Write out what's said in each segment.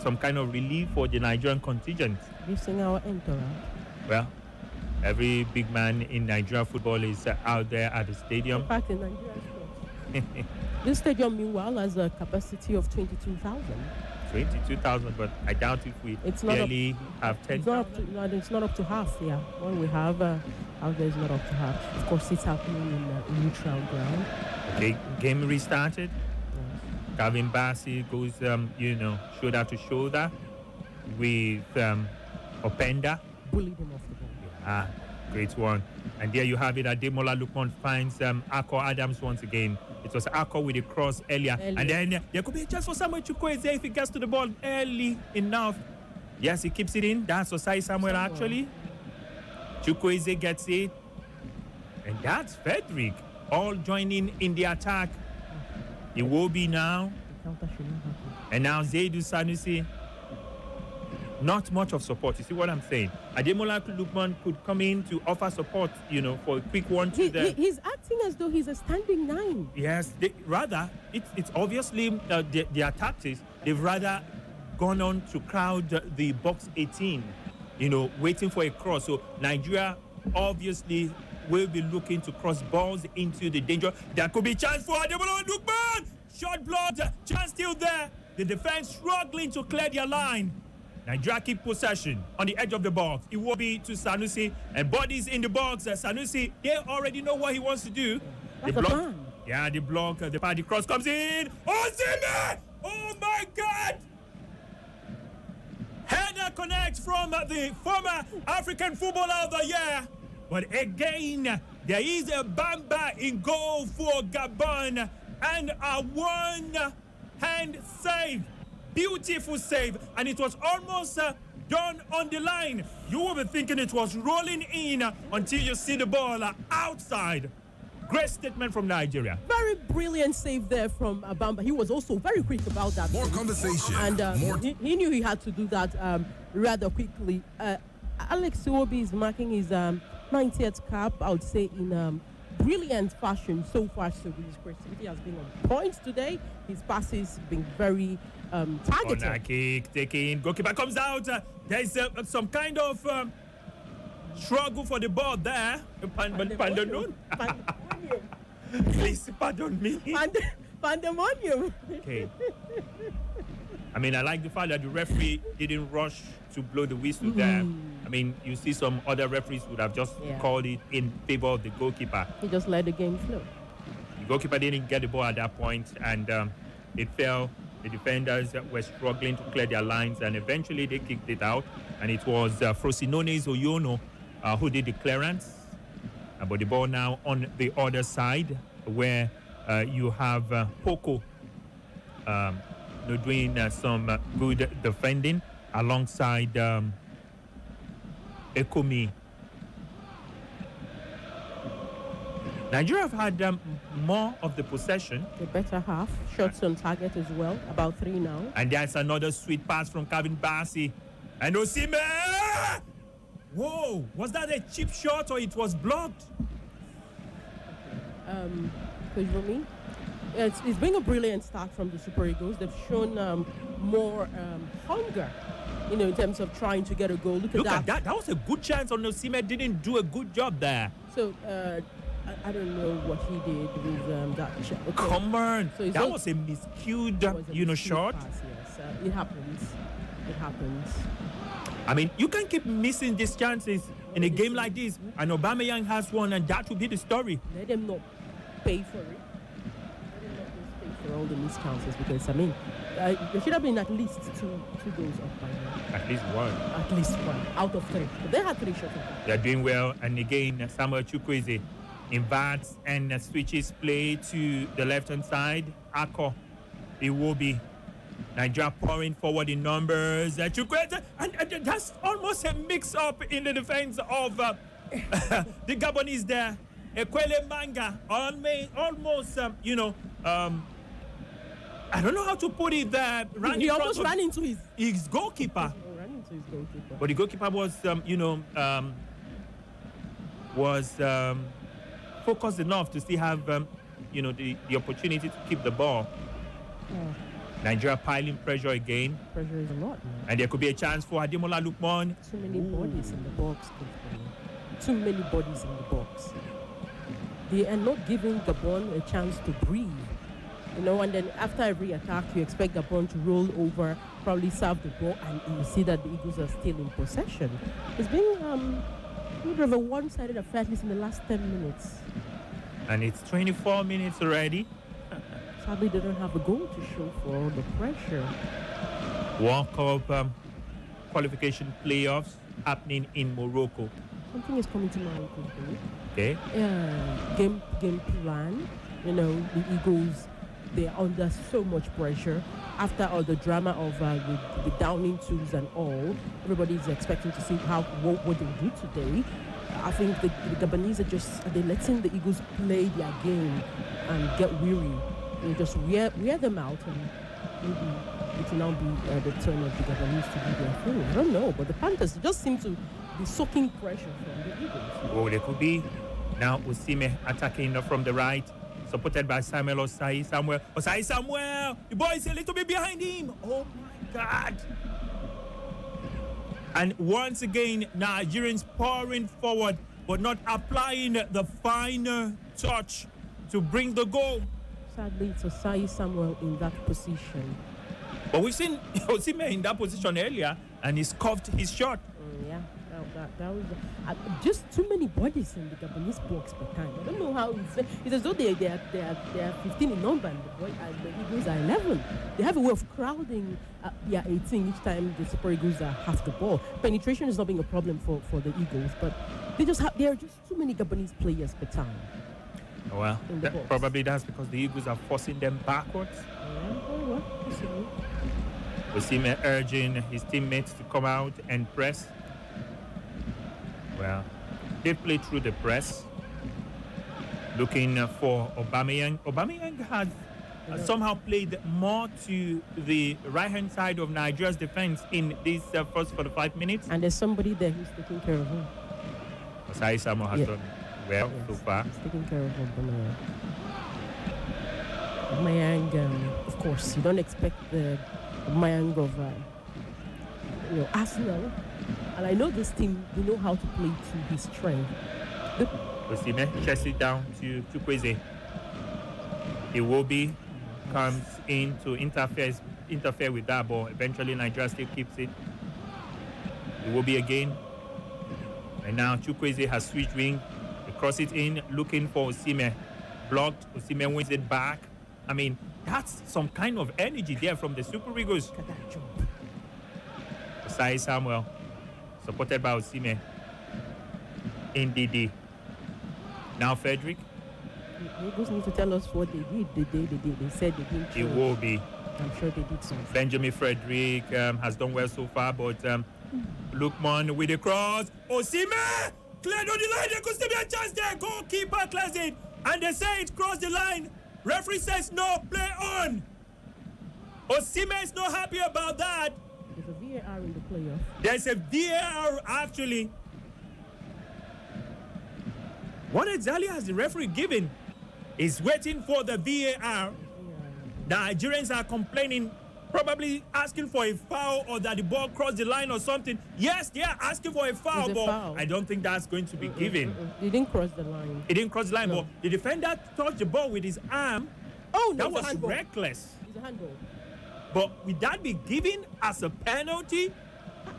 some kind of relief for the Nigerian contingent. Missing our entourage. Well, every big man in Nigeria football is out there at the stadium. In fact, in Nigeria, this stadium, meanwhile, has a capacity of 22,000. 22,000, but I doubt if we barely have 10,000. It's not up to half, yeah. What we have out there is not up to half. Of course, it's happening in neutral ground. Okay, game restarted. Gavin Bassi goes, shoulder to shoulder with Openda. Bullied him off the ball. Yeah, great one. And there you have it. Ademola Lukman finds Akko Adams once again. It was Akko with a cross earlier. And then there could be a chance for Samuel Chukwueze if he gets to the ball early enough. Yes, he keeps it in. That's Osai Samuel actually. Chukwueze gets it. And that's Frederick all joining in the attack. It will be now. And now Zaidu Sanusi. Not much of support. You see what I'm saying? Ademola Lukman could come in to offer support, for a quick one to the... He's acting as though he's a standing nine. Yes. It's obviously their tactics. They've rather gone on to crowd the box 18, waiting for a cross. So Nigeria obviously will be looking to cross balls into the danger. There could be chance for Ademola Lukman. Short blocked. Chance still there. The defense struggling to clear their line. Nigeria keep possession on the edge of the box. It will be to Sanusi and bodies in the box. Sanusi, they already know what he wants to do. That's the block. Yeah, the block. The party cross comes in. Oh, Zime! Oh my God! Header connects from the former African Footballer of the Year. But again, there is a Bamba in goal for Gabon and a one-hand save. Beautiful save, and it was almost done on the line. You will be thinking it was rolling in until you see the ball outside. Great statement from Nigeria. Very brilliant save there from Bamba. He was also very quick about that. More conversation. And he knew he had to do that rather quickly. Alex Iwobi is marking his 90th cap, I would say, in brilliant fashion so far. So his creativity has been on point today. His passes been very targeted. On a kick, taking, goalkeeper comes out. There's some kind of struggle for the ball there. Pandemonium. Please pardon me. Pandemonium. Okay. I mean, I like the fact that the referee didn't rush to blow the whistle there. I mean, you see some other referees would have just called it in favor of the goalkeeper. He just let the game flow. The goalkeeper didn't get the ball at that point, and it fell. The defenders were struggling to clear their lines, and eventually they kicked it out. And it was Frosinone Oyono who did the clearance. But the ball now on the other side, where you have Poco doing some good defending alongside Ekomi. Nigeria have had more of the possession. The better half. Shots on target as well. About 3 now. And there's another sweet pass from Gavin Bassi. And Osimhen! Whoa! Was that a cheap shot or it was blocked? Coach Rumi, it's been a brilliant start from the Super Eagles. They've shown more hunger, in terms of trying to get a goal. Look at that. That was a good chance. Osimhen didn't do a good job there. So, I don't know what he did with that shot. Okay. Come on. So that was a miscued, shot. Pass, yes. It happens. It happens. I mean, you can keep missing these chances in a game like this. And Aubameyang has one, and that will be the story. Let them not pay for it. Let them not pay for all the missed chances, because, there should have been at least two goals up by now. At least one. At least one out of 3. But they had 3 shots. They're doing well. And again, Samuel Chukwueze inverts and switches play to the left-hand side. Akko, it will be Nigeria pouring forward in numbers. Chukwueze, and that's almost a mix-up in the defense of the Gabonese there. Ekwele Manga, almost, I don't know how to put it there. He almost ran into his goalkeeper. But the goalkeeper was focused enough to still have, the opportunity to keep the ball. Nigeria piling pressure again. Pressure is a lot, man. And there could be a chance for Ademola Lookman. Too many bodies in the box, Coach. Too many bodies in the box. They are not giving Gabon a chance to breathe. You know, and then after every attack, you expect Gabon to roll over, probably serve the ball, and you see that the Eagles are still in possession. It's been a bit of a one-sided affair, at least in the last 10 minutes. And it's 24 minutes already. Sadly, they don't have a goal to show for all the pressure. World Cup qualification playoffs happening in Morocco. Something is coming to mind, Coach. Okay. Game plan. You know, the Eagles, they're under so much pressure after all the drama of the downing tools and all. Everybody's expecting to see what they do today. I think the Gabonese are they letting the Eagles play their game and get weary. They just wear them out, and maybe it will now be the turn of the Gabonese to do their thing. I don't know, but the Panthers just seem to be soaking pressure from the Eagles. Oh, they could be. Now Osimhen attacking from the right, supported by Samuel Osai Samuel. Osai Samuel! The boy is a little bit behind him. Oh my God! And once again, Nigerians pouring forward, but not applying the final touch to bring the goal. Sadly, it's Osai Samuel in that position. But we've seen Osimhen in that position earlier, and he scuffed his shot. Yeah, that was just too many bodies in the Gabonese box per time. I don't know how it's as though they are 15 in number, and the Eagles are 11. They have a way of crowding their 18 each time the Super Eagles are half the ball. Penetration is not being a problem for the Eagles, but there are just too many Gabonese players per time. Well, probably that's because the Eagles are forcing them backwards. Osimhen urging his teammates to come out and press. Well, they played through the press, looking for Aubameyang. Aubameyang has somehow played more to the right-hand side of Nigeria's defense in these first 45 minutes. And there's somebody there who's taking care of him. Osai Samuel has done well so far. He's taking care of Aubameyang. Aubameyang, of course, you don't expect the Aubameyang of Arsenal. And I know this team, they know how to play to his strength. Osimhen chests it down to Chukwueze. Iwobi comes in to interfere with that ball. Eventually, Nigeria still keeps it. Iwobi again. And now Chukwueze has switched wing. He crosses it in, looking for Osimhen. Blocked. Osimhen wins it back. I mean, that's some kind of energy there from the Super Eagles. Osai Samuel, supported by Osimhen. NDD. Now Frederick. The Eagles need to tell us what they did. They said they didn't. It will be. I'm sure they did something. Benjamin Frederick has done well so far, but Lookman with the cross. Osimhen cleared on the line. There could still be a chance there. Goalkeeper clears it, and they say it crossed the line. Referee says no, play on. Osimhen is not happy about that. There's a VAR in the playoff. There's a VAR actually. What exactly has the referee given? He's waiting for the VAR. The Nigerians are complaining, probably asking for a foul or that the ball crossed the line or something. Yes, they are asking for a foul, but I don't think that's going to be given. He didn't cross the line. He didn't cross the line, but the defender touched the ball with his arm. Oh, no, that was reckless. It's a handball. But would that be given as a penalty?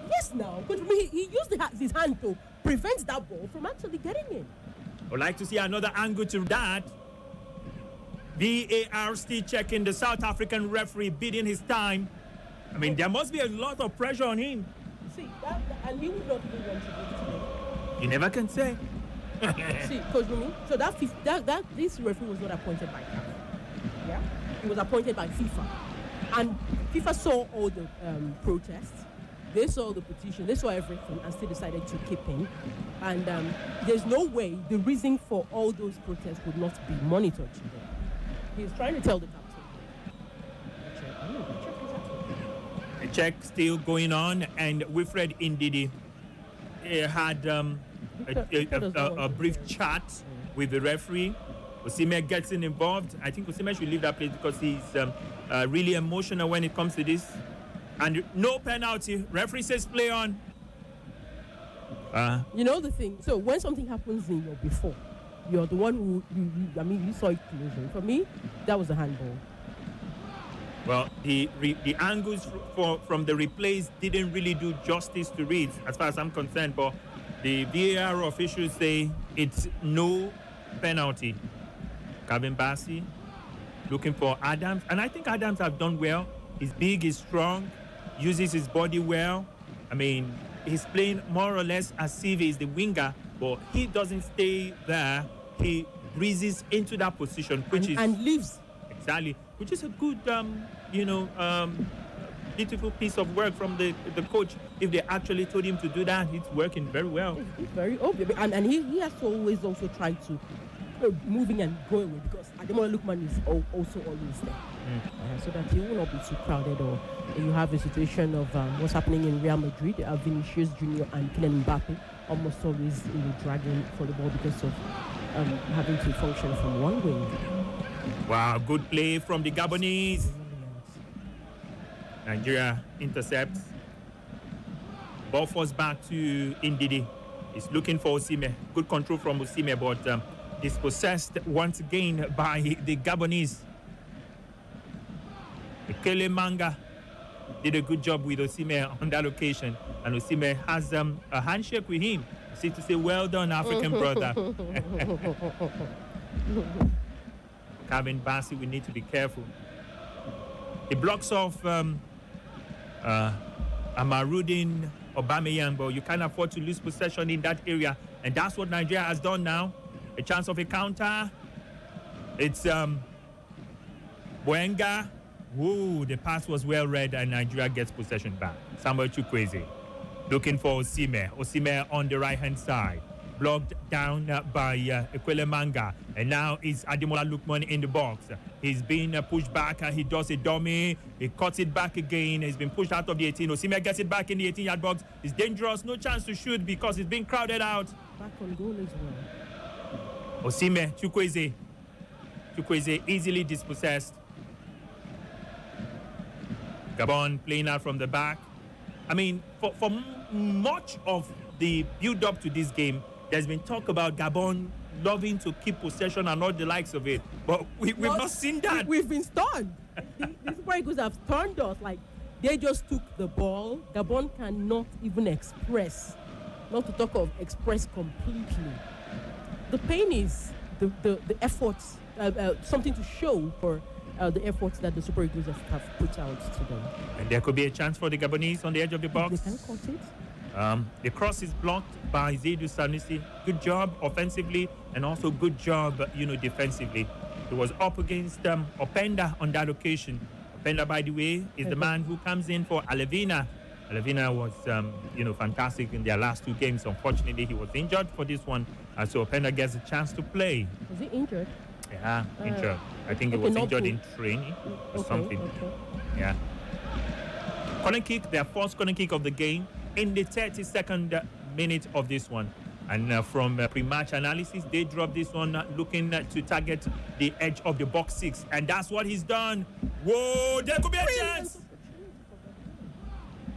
Yes, now. But he used his hand to prevent that ball from actually getting in. I'd like to see another angle to that. VAR still checking, the South African referee bidding his time. I mean, there must be a lot of pressure on him. See, and he would not even want to do today. You never can say. See, Coach Rumi, so this referee was not appointed by CAF. Yeah? He was appointed by FIFA. And FIFA saw all the protests. They saw the petition, they saw everything, and still decided to keep him. And there's no way the reason for all those protests would not be monitored today. He's trying to tell the captain. A check still going on, and Wilfred Ndidi had a brief chat with the referee. Osimhen gets involved. I think Osimhen should leave that place because he's really emotional when it comes to this. And no penalty. Referee says play on. You know the thing. So when something happens in your before, you're the one who you saw it closing. For me, that was a handball. Well, the angles from the replays didn't really do justice to it, as far as I'm concerned. But the VAR officials say it's no penalty. Calvin Bassey looking for Adams, and I think Adams have done well. He's big, he's strong, uses his body well. I mean, he's playing more or less as if he's the winger, but he doesn't stay there. He breezes into that position, and leaves. Exactly, which is a good, beautiful piece of work from the coach. If they actually told him to do that, it's working very well. It's very obvious, and he has to always also try to moving and going with, because Ademola Lookman is also always there, so that he will not be too crowded. Or you have a situation of what's happening in Real Madrid. Vinicius Junior and Kylian Mbappe almost always dragging for the ball because of having to function from one wing. Wow, good play from the Gabonese. Nigeria intercepts. Ball falls back to Ndidi. He's looking for Osimhen. Good control from Osimhen, but dispossessed once again by the Gabonese. Ekele Manga did a good job with Osimhen on that occasion, and Osimhen has a handshake with him. See to say, well done, African brother. Calvin Bassey, we need to be careful. He blocks off Amarudin Aubameyang, but you can't afford to lose possession in that area, and that's what Nigeria has done now. A chance of a counter. It's Boenga. Whoa, the pass was well read, and Nigeria gets possession back. Samuel Chukwueze looking for Osimhen. Osimhen on the right-hand side. Blocked down by Ekele Manga. And now it's Ademola Lookman in the box. He's being pushed back. He does a dummy. He cuts it back again. He's been pushed out of the 18. Osimhen gets it back in the 18-yard box. It's dangerous. No chance to shoot because he's being crowded out. Back on goal as well. Osimhen, Chukwueze. Chukwueze easily dispossessed. Gabon playing out from the back. I mean, for much of the build-up to this game, there's been talk about Gabon loving to keep possession and all the likes of it. But we've not seen that. We've been stunned. The Super Eagles have stunned us. Like, they just took the ball. Gabon cannot even express, not to talk of express completely. The pain is the efforts, something to show for the efforts that the Super Eagles have put out to them. And there could be a chance for the Gabonese on the edge of the box. They can cut it. The cross is blocked by Zaidou Sanusi. Good job offensively and also good job, defensively. He was up against Openda on that occasion. Openda, by the way, is the man who comes in for Alevina. Alevina was, fantastic in their last two games. Unfortunately, he was injured for this one, so Openda gets a chance to play. Was he injured? Yeah, injured. I think he was injured in training or something. Okay. Yeah. Corner kick, their first corner kick of the game in the 32nd minute of this one. And from pre-match analysis, they dropped this one looking to target the edge of the box 6. And that's what he's done. Whoa, there could be a chance.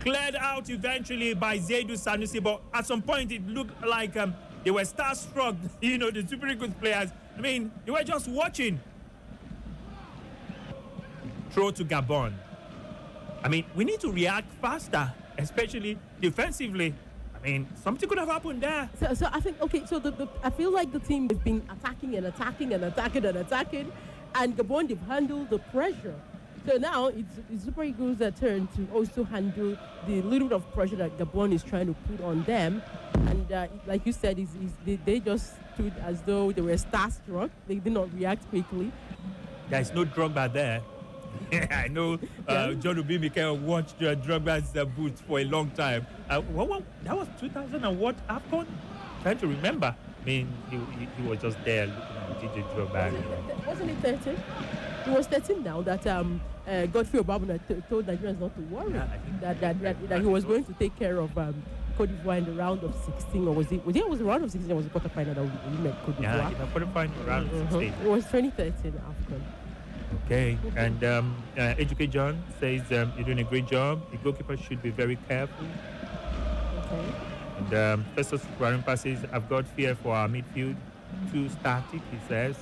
Cleared out eventually by Zaidou Sanusi, but at some point it looked like they were starstruck, the Super Eagles players. I mean, they were just watching. Throw to Gabon. I mean, we need to react faster, especially defensively. I mean, something could have happened there. So I think, I feel like the team has been attacking, and Gabon, they've handled the pressure. So now it's Super Eagles' turn to also handle the little bit of pressure that Gabon is trying to put on them. And like you said, they just stood as though they were starstruck. They did not react quickly. There's no Drogba there. I know John Obi Mikel watched Drogba's boots for a long time. That was 2000 and what, AFCON? Trying to remember. I mean, he was just there looking at DJ Drogba. Wasn't he 13? He was 13 now that Godfrey Obama told Nigerians not to worry, that he was going to take care of Cote d'Ivoire in the round of 16, or was it? Was it the round of 16? Or was it quarterfinal that we met Cote d'Ivoire? Yeah, in the quarterfinal round of 16. It was 2013 AFCON. Okay, and Educate John says you're doing a great job. The goalkeeper should be very careful. Okay. And Festus Warimpa says, I've got fear for our midfield. Too static, he says.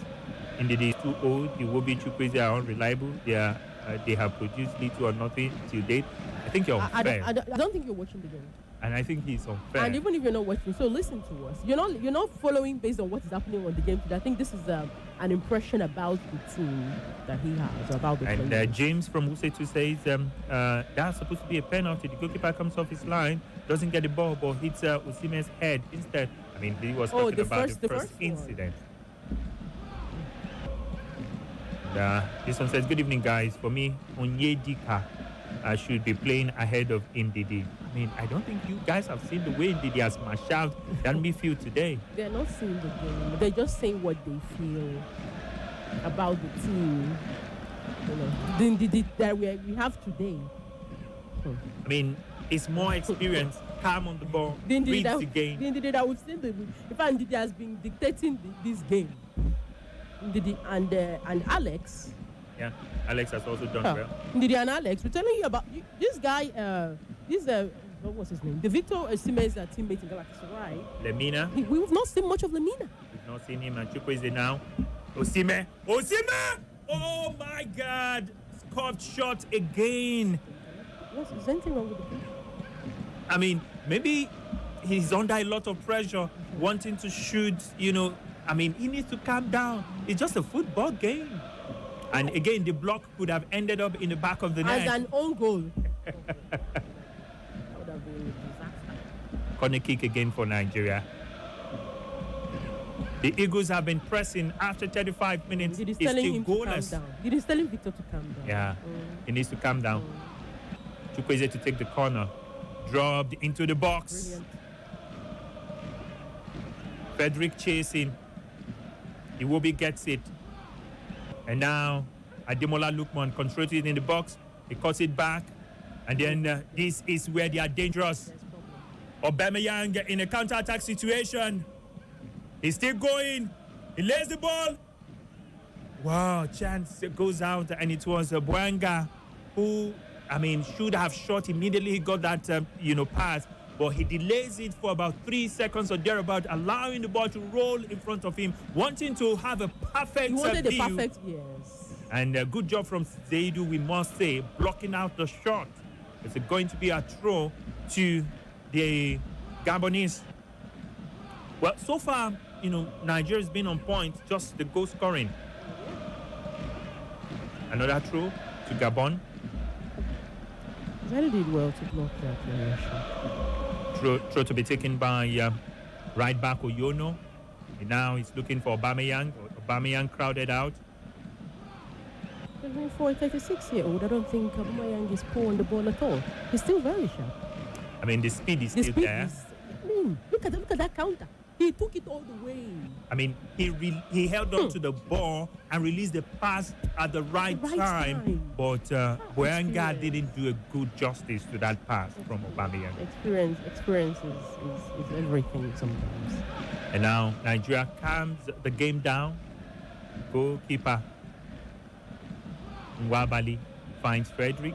Indeed, he's too old. The Wobi Chukwueze are unreliable. They have produced little or nothing till date. I think you're unfair. I don't think you're watching the game. And I think he's unfair. And even if you're not watching, so listen to us. You're not following based on what is happening on the game today. I think this is an impression about the team that he has, about the players. And James from Usetu says that's supposed to be a penalty. The goalkeeper comes off his line, doesn't get the ball, but hits Osimhen's head instead. I mean, he was talking about the first incident. And, this one says, good evening, guys. For me, Onyedika should be playing ahead of Ndidi. I mean, I don't think you guys have seen the way Ndidi has mashed out that midfield today. They're not seeing the game. They're just saying what they feel about the team. You know, the Ndidi that we have today. I mean, it's more experience, calm on the ball, reads the game. The Ndidi that we've seen, in fact, Ndidi has been dictating this game. Ndidi and Alex. Yeah, Alex has also done well. Ndidi and Alex, we're telling you about this guy, what was his name? The Victor Osimhen's teammate in Galatasaray. Lemina. We've not seen much of Lemina. We've not seen him. And Chukwueze now. Osimhen! Oh my God! Scored shot again. Yes, is anything wrong with the pitch? I mean, maybe he's under a lot of pressure, wanting to shoot, I mean, he needs to calm down. It's just a football game. And again, the block could have ended up in the back of the net. As an own goal. That would have been a disaster. Corner kick again for Nigeria. The Eagles have been pressing after 35 minutes. It is it's telling still him goalless. to calm down. It is telling Victor to calm down. Yeah, he needs to calm down. Chukwueze to take the corner. Dropped into the box. Brilliant. Frederick chasing. Iwobi gets it. And now Ademola Lookman controls it in the box. He cuts it back. And then this is where they are dangerous. Aubameyang in a counter-attack situation. He's still going. He lays the ball. Wow, chance goes out. And it was Bwanga who, should have shot immediately. He got that, pass. But he delays it for about 3 seconds or thereabout, allowing the ball to roll in front of him, wanting to have a perfect He wanted view. a perfect, yes. And a good job from Zaidu, we must say, blocking out the shot. It's going to be a throw to the Gabonese. Well, so far, Nigeria's been on point, just the goal scoring. Another throw to Gabon. Zaidu did well to block that shot. Throw to be taken by right back Oyono. And now he's looking for Aubameyang. Aubameyang crowded out. For a 36-year-old, I don't think Aubameyang is poor on the ball at all. He's still very sharp. I mean, the speed is still there. Look at that counter. He took it all the way. I mean, he held on to the ball and released the pass at the right time. But Bwanga didn't do a good justice to that pass from Aubameyang. Experience is everything sometimes. And now Nigeria calms the game down. Goalkeeper Nwabali finds Frederick.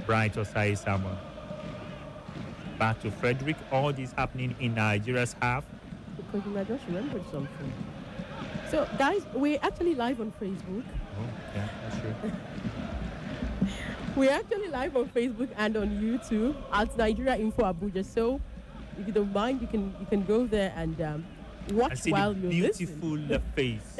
Bright Osai Samuel. Back to Frederick. All this happening in Nigeria's half. Because I just remembered something. So, guys, we're actually live on Facebook. Oh, yeah, that's true. We're actually live on Facebook and on YouTube at Nigeria Info Abuja. So, if you don't mind, you can go there and watch while you listen. Beautiful face.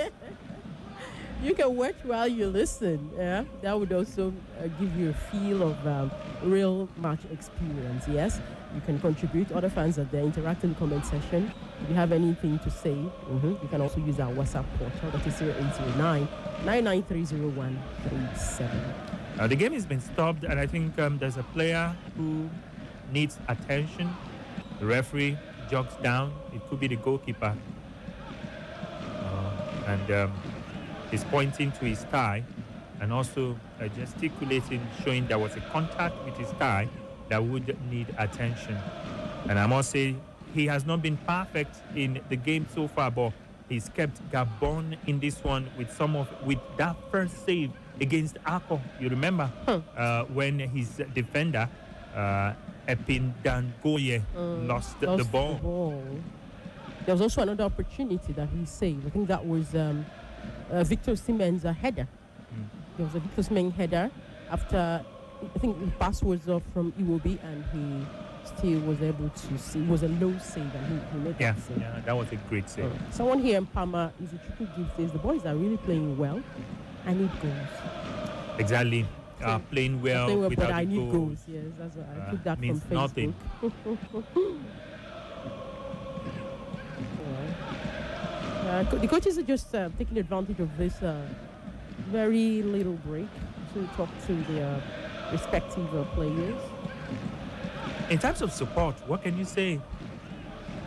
You can watch while you listen. Yeah, that would also give you a feel of real match experience. Yes, you can contribute. Other fans are there. Interact in the comment section. If you have anything to say, you can also use our WhatsApp portal. That is 0809 9930137. The game has been stopped, and I think there's a player who needs attention. The referee jogs down. It could be the goalkeeper, and he's pointing to his thigh and also gesticulating, showing there was a contact with his thigh. that would need attention. And I must say, he has not been perfect in the game so far, but he's kept Gabon in this one with that first save against Ako. You remember when his defender, Epindangoye, lost the ball. There was also another opportunity that he saved. I think that was Victor Osimhen's header. There was a Victor Osimhen header after, I think the pass was from Iwobi, and he still was able to see. It was a low save, and he made that save. Yeah, that was a great save. Someone here in Parma is a triple gift. Says the boys are really playing well. I need goals. Exactly. Playing well without but I need goals. Yes, that's what I took that means from Facebook. nothing. The coaches are just taking advantage of this very little break to talk to their respective players. In terms of support, what can you say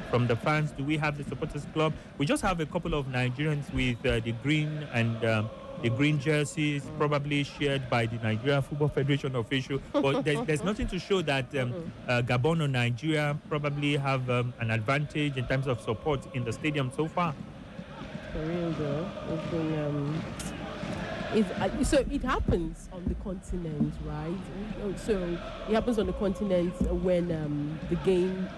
from the fans? Do we have the supporters club? We just have a couple of Nigerians with the green and the green jerseys, probably shared by the Nigeria Football Federation official. But there's nothing to show that Gabon or Nigeria probably have an advantage in terms of support in the stadium so far. For real though, it's been, so it happens on the continent, right? So it happens on the continent when the game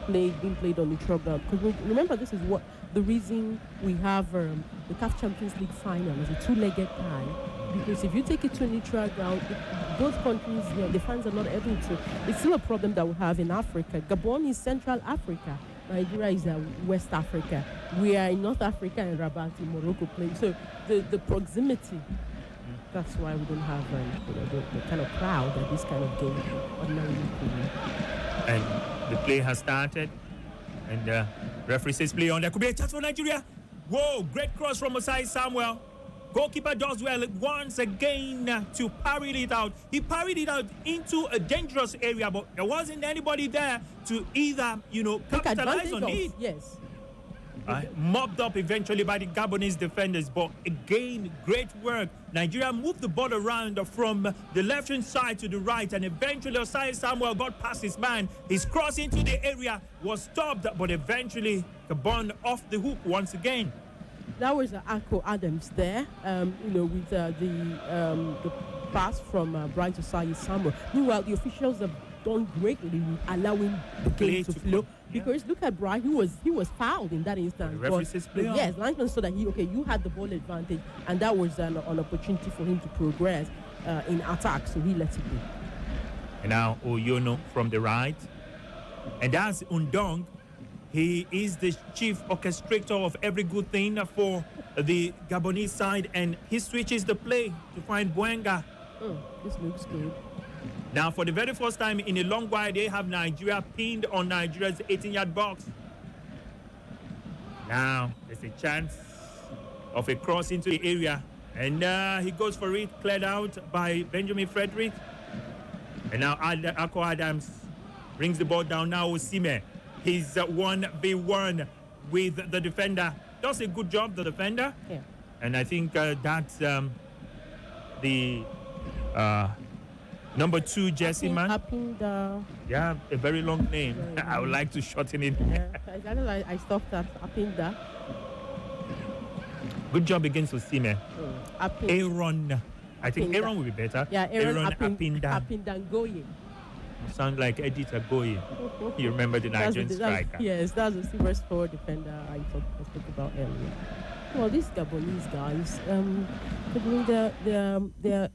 being played on neutral ground. Because remember, this is what the reason we have the CAF Champions League final is a two-legged tie. Because if you take it to a neutral ground, both countries, the fans are not able to. It's still a problem that we have in Africa. Gabon is Central Africa. Nigeria is West Africa. We are in North Africa and Rabat in Morocco playing. So the proximity, that's why we don't have the kind of crowd that this kind of game ordinarily play. And the play has started. And referee says play on. There could be a chance for Nigeria. Whoa, great cross from Osai Samuel. Goalkeeper does well once again to parry it out. He parried it out into a dangerous area, but there wasn't anybody there to either, capitalize on it. Yes. Mopped up eventually by the Gabonese defenders, but again, great work. Nigeria moved the ball around from the left-hand side to the right, and eventually Osai Samuel got past his man. His cross into the area was stopped, but eventually Gabon off the hook once again. That was Ako Adams there, with the pass from Bright Osai Samuel. Meanwhile, the officials have done greatly with allowing the game to flow. Because look at Bright, he was fouled in that instance. Yes, linesman saw that you had the ball advantage, and that was an opportunity for him to progress in attack, so he let it be. And now Oyono from the right, and that's Undong. He is the chief orchestrator of every good thing for the Gabonese side, and he switches the play to find Bwenga. This looks good. Now, for the very first time in a long while, they have Nigeria pinned on Nigeria's 18-yard box. Now, there's a chance of a cross into the area, and he goes for it, cleared out by Benjamin Frederick. And now Ako Adams brings the ball down. Now Osimhen. He's 1v1 with the defender. Does a good job, the defender. Yeah. And I think that's the number 2 jersey man. Apinda. Yeah, a very long name. I would like to shorten it. Yeah, I stopped at Apinda. Good job against Osimhen. Aaron. I think Apinda. Aaron will be better. Yeah, Aaron Apinda. Apindangoye. Sound like Edith Agoye. You remember the Nigerian striker? Yes, that's the silver sport defender I spoke about earlier. Well, these Gabonese guys, they're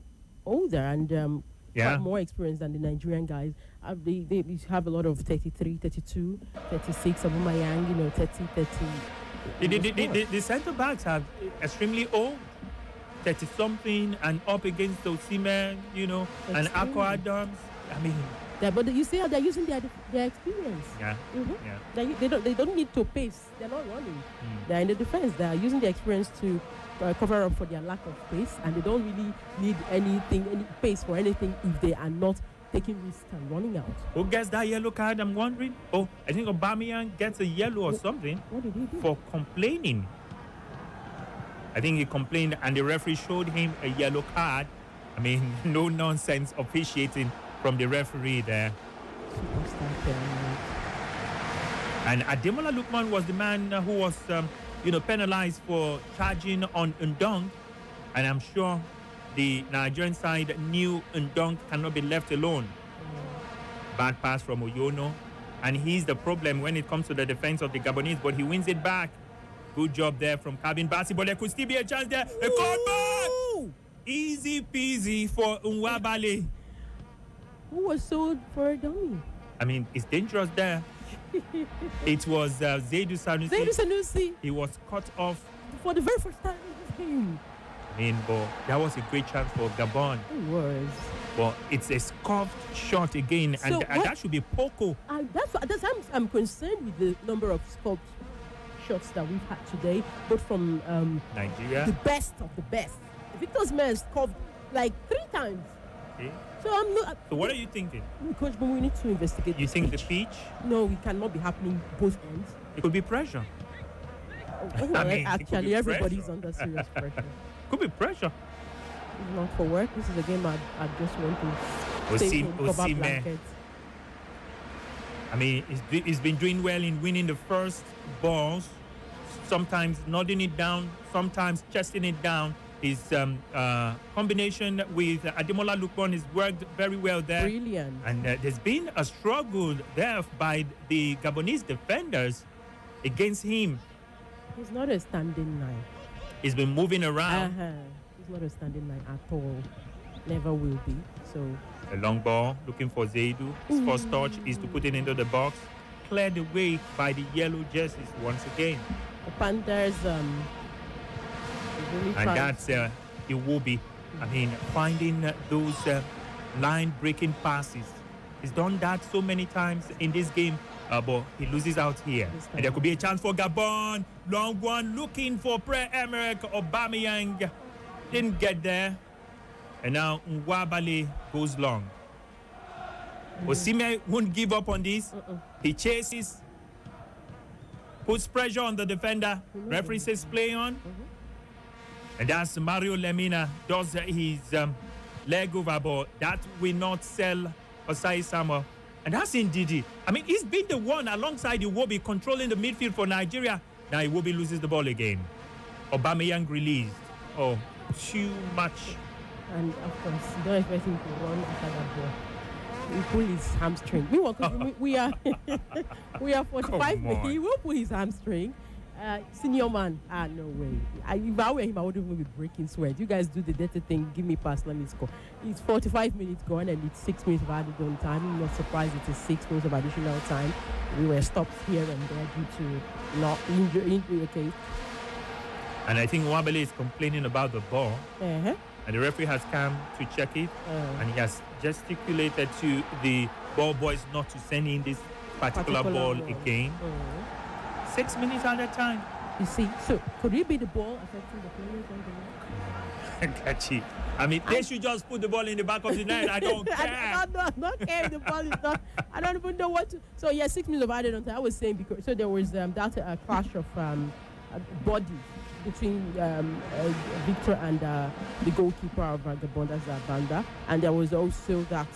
older and quite more experienced than the Nigerian guys. They have a lot of 33, 32, 36, Abumayang, 30, 30. The centre backs are extremely old. 30-something and up against Osimhen, and Ako Adams. I mean, but you see how they're using their experience. Yeah. Yeah. They don't need to pace. They're not running. They're in the defense. They're using the experience to cover up for their lack of pace, and they don't really need any pace for anything if they are not taking risks and running out. Who gets that yellow card? I'm wondering. Oh, I think Aubameyang gets a yellow or something. What did he do? For complaining. I think he complained, and the referee showed him a yellow card. I mean, no nonsense officiating from the referee there. Superstar player. And Ademola Lookman was the man who was, penalized for charging on Ndong. And I'm sure the Nigerian side knew Ndong cannot be left alone. Bad pass from Oyono. And he's the problem when it comes to the defense of the Gabonese, but he wins it back. Good job there from Kabin Bassi, but there could still be a chance there. A corner! Easy peasy for Nwabali. Who was sold for a dummy? I mean, it's dangerous there. It was Zaidou Sanusi. Zaidou Sanusi. He was cut off. For the very first time in the game. I mean, but that was a great chance for Gabon. It was. But it's a scuffed shot again, So and that should be Poco. I'm concerned with the number of scuffed shots that we've had today, both from Nigeria. the best of the best. Victor Osimhen scuffed like 3 times. Okay. So I'm not. So what are you thinking? Coach, but we need to investigate. You think the pitch? No, it cannot be happening both ends. It could be pressure. Actually, everybody's under serious pressure. Could be pressure. It's not for work. This is a game I just want to stay home, cover blankets. I mean, he's been doing well in winning the first balls. Sometimes nodding it down, sometimes chesting it down. His combination with Ademola Lookman has worked very well there. Brilliant. And there's been a struggle there by the Gabonese defenders against him. He's not a standing 9. He's been moving around. He's not a standing 9 at all. Never will be. So a long ball, looking for Zaidou. His first touch is to put it into the box. Cleared away by the yellow jerseys once again. The Panthers, really and that's Iwobi. I mean, finding those line-breaking passes. He's done that so many times in this game, but he loses out here. And there could be a chance for Gabon. Long one, looking for Pierre-Emerick Aubameyang. Didn't get there. And now Nwabali goes long. Osimhen won't give up on this. He chases, puts pressure on the defender. Referee says play on. And that's Mario Lemina does his leg over, but that will not sell Osai Samuel. And that's Ndidi. I mean, he's been the one alongside Iwobi controlling the midfield for Nigeria. Now Iwobi loses the ball again. Aubameyang released. Oh, too much. And of course, you don't expect him to run after that ball. He pull his hamstring. We are 45 minutes. He will pull his hamstring. Senior man, no way. If I were him, I wouldn't even be breaking sweat. You guys do the dirty thing, give me pass, let me score. It's 45 minutes gone and it's 6 minutes of added on time. I'm not surprised it is 6 minutes of additional time. We were stopped here and there due to not injury. Okay. And I think Nwabali is complaining about the ball. And the referee has come to check it. And he has gesticulated to the ball boys not to send in this particular ball again. 6 minutes at a time. You see, so could it be the ball affecting the players on the net? Catchy. I mean, they should just put the ball in the back of the net. I don't care. I don't care if the ball is not. I don't even know what to. So, yeah, 6 minutes of added on time. I was saying because so there was that clash of bodies between Victor and the goalkeeper of Gabon, that's Banda. And there was also that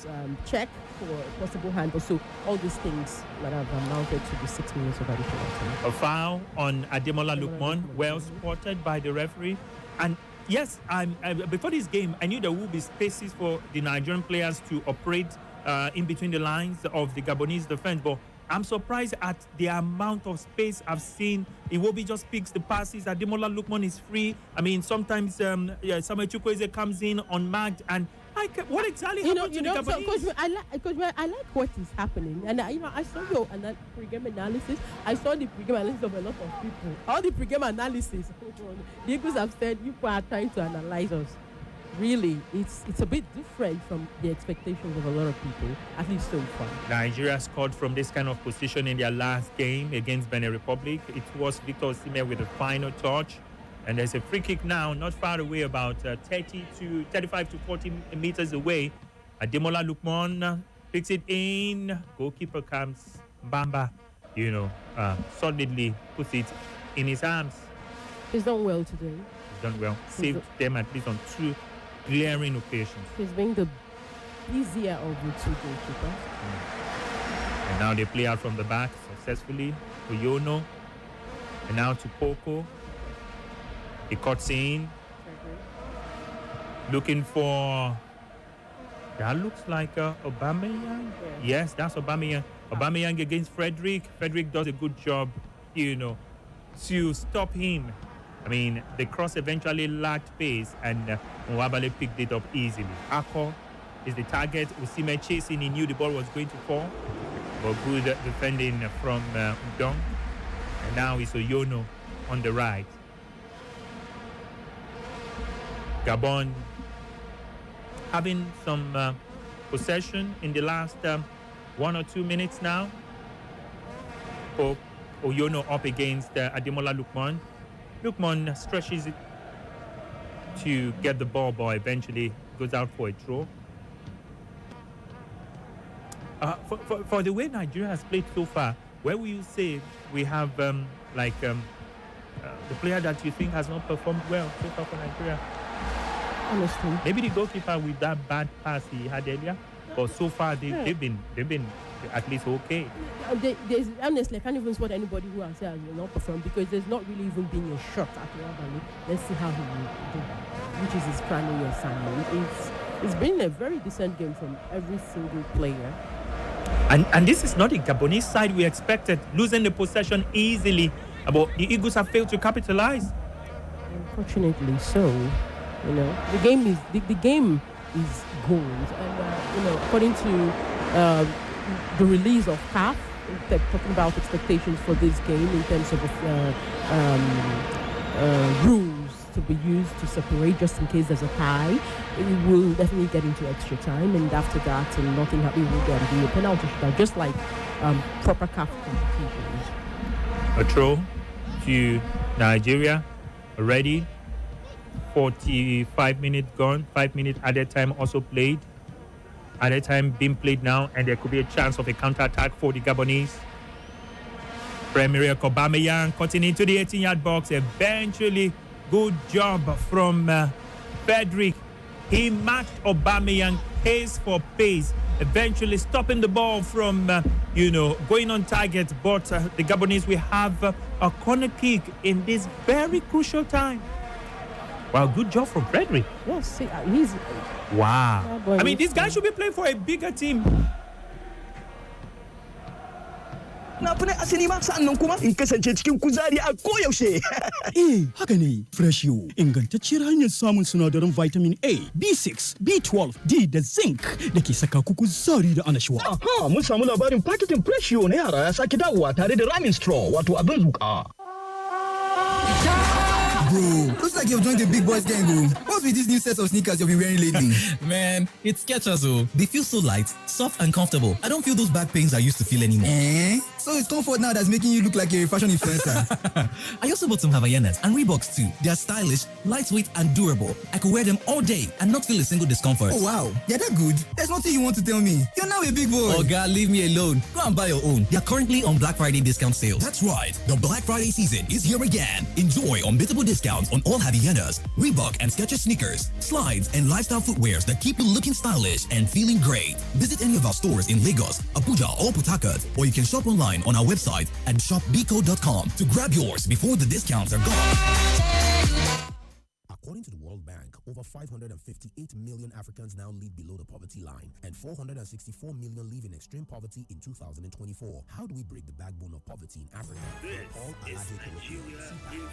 check for possible handball. So all these things that have amounted to the 6 minutes of additional time. A foul on Ademola Lookman, well spotted by the referee. And yes, before this game, I knew there would be spaces for the Nigerian players to operate in between the lines of the Gabonese defense. But I'm surprised at the amount of space I've seen. Iwobi just picks the passes. Ademola Lookman is free. I mean, sometimes Samuel Chukwueze comes in unmarked. And what exactly happened to the Gabonese? So, I like what is happening. And, I saw your pre-game analysis. I saw the pre-game analysis of a lot of people. All the pre-game analysis. The Eagles have said, people are trying to analyze us. Really, it's a bit different from the expectations of a lot of people, at least so far. Nigeria scored from this kind of position in their last game against Benin Republic. It was Victor Osimhen with the final touch. And there's a free kick now, not far away, about 35 to 40 meters away. Ademola Lookman picks it in. Goalkeeper comes, Bamba, solidly puts it in his arms. He's done well today. He's done well. Saved them at least on 2 glaring occasions. He's being the easier of the two goalkeepers. And now they play out from the back successfully. Oyono. And now to Poco. He cuts in. Looking for... That looks like Aubameyang. Yeah. Yes, that's Aubameyang. Aubameyang against Frederick. Frederick does a good job, to stop him. I mean, the cross eventually lacked pace, and Nwabali picked it up easily. Ako is the target. Usime chasing. He knew the ball was going to fall, but good defending from Udong. And now it's Oyono on the right. Gabon having some possession in the last 1 or 2 minutes now. Oyono up against Ademola Lookman. Lookman stretches it to get the ball, but eventually goes out for a throw. For the way Nigeria has played so far, where will you say we have the player that you think has not performed well so far for Nigeria? Honestly, maybe the goalkeeper with that bad pass he had earlier, but so far they've been at least okay. Honestly, I can't even spot anybody who has not performed, because there's not really even been a shot at Nwabali. Let's see how he will do, which is his primary assignment. It's been a very decent game from every single player. And this is not the Gabonese side we expected, losing the possession easily. But the Eagles have failed to capitalize. Unfortunately so. The game is gold, and according to the release of CAF, they're talking about expectations for this game in terms of rules to be used to separate just in case there's a tie. It will definitely get into extra time, and after that, nothing happening will get to be a penalty shootout, just like proper CAF competitions. A throw to Nigeria already. 45 minutes gone, 5 minutes added time also played. Added time being played now, and there could be a chance of a counter-attack for the Gabonese. Premier Aubameyang cutting into the 18-yard box. Eventually, good job from Frederick. He matched Aubameyang pace for pace, eventually stopping the ball from, going on target. But the Gabonese will have a corner kick in this very crucial time. Wow, good job from Frederick. Yes, he's... Wow. I mean, this guy should be playing for a bigger team. Na fa asali ma sa'annan kuma in kasance cikin kuzari a koyaushe. Haka ne, Freshio, ingantacciyar hanyar samun sinadaran vitamin A, B6, B12, D da zinc da ke saka ku kuzari da annashuwa. Aha, mun samu labarin paketin Freshio na yara ya sake dawowa tare da ramin straw, wato abin zuƙa. Bro, looks like you've joined the big boys gang, bro. What's with these new sets of sneakers you've been wearing lately? Man, it's Skechers, oh. They feel so light, soft and comfortable. I don't feel those back pains I used to feel anymore. So it's comfort now that's making you look like a fashion influencer. I also bought some Havaianas and Reeboks too. They are stylish, lightweight and durable. I could wear them all day and not feel a single discomfort. Oh wow, yeah, that good. There's nothing you want to tell me. You're now a big boy. Oh God, leave me alone. Go and buy your own. They are currently on Black Friday discount sales. That's right. The Black Friday season is here again. Enjoy unbeatable discounts on all Havaianas, Reebok and Skechers sneakers, slides and lifestyle footwears that keep you looking stylish and feeling great. Visit any of our stores in Lagos, Abuja or Port Harcourt, or you can shop online on our website at shopbco.com to grab yours before the discounts are gone. According to the World Bank, over 558 million Africans now live below the poverty line, and 464 million live in extreme poverty in 2024. How do we break the backbone of poverty in Africa? All Alhaji Nigeria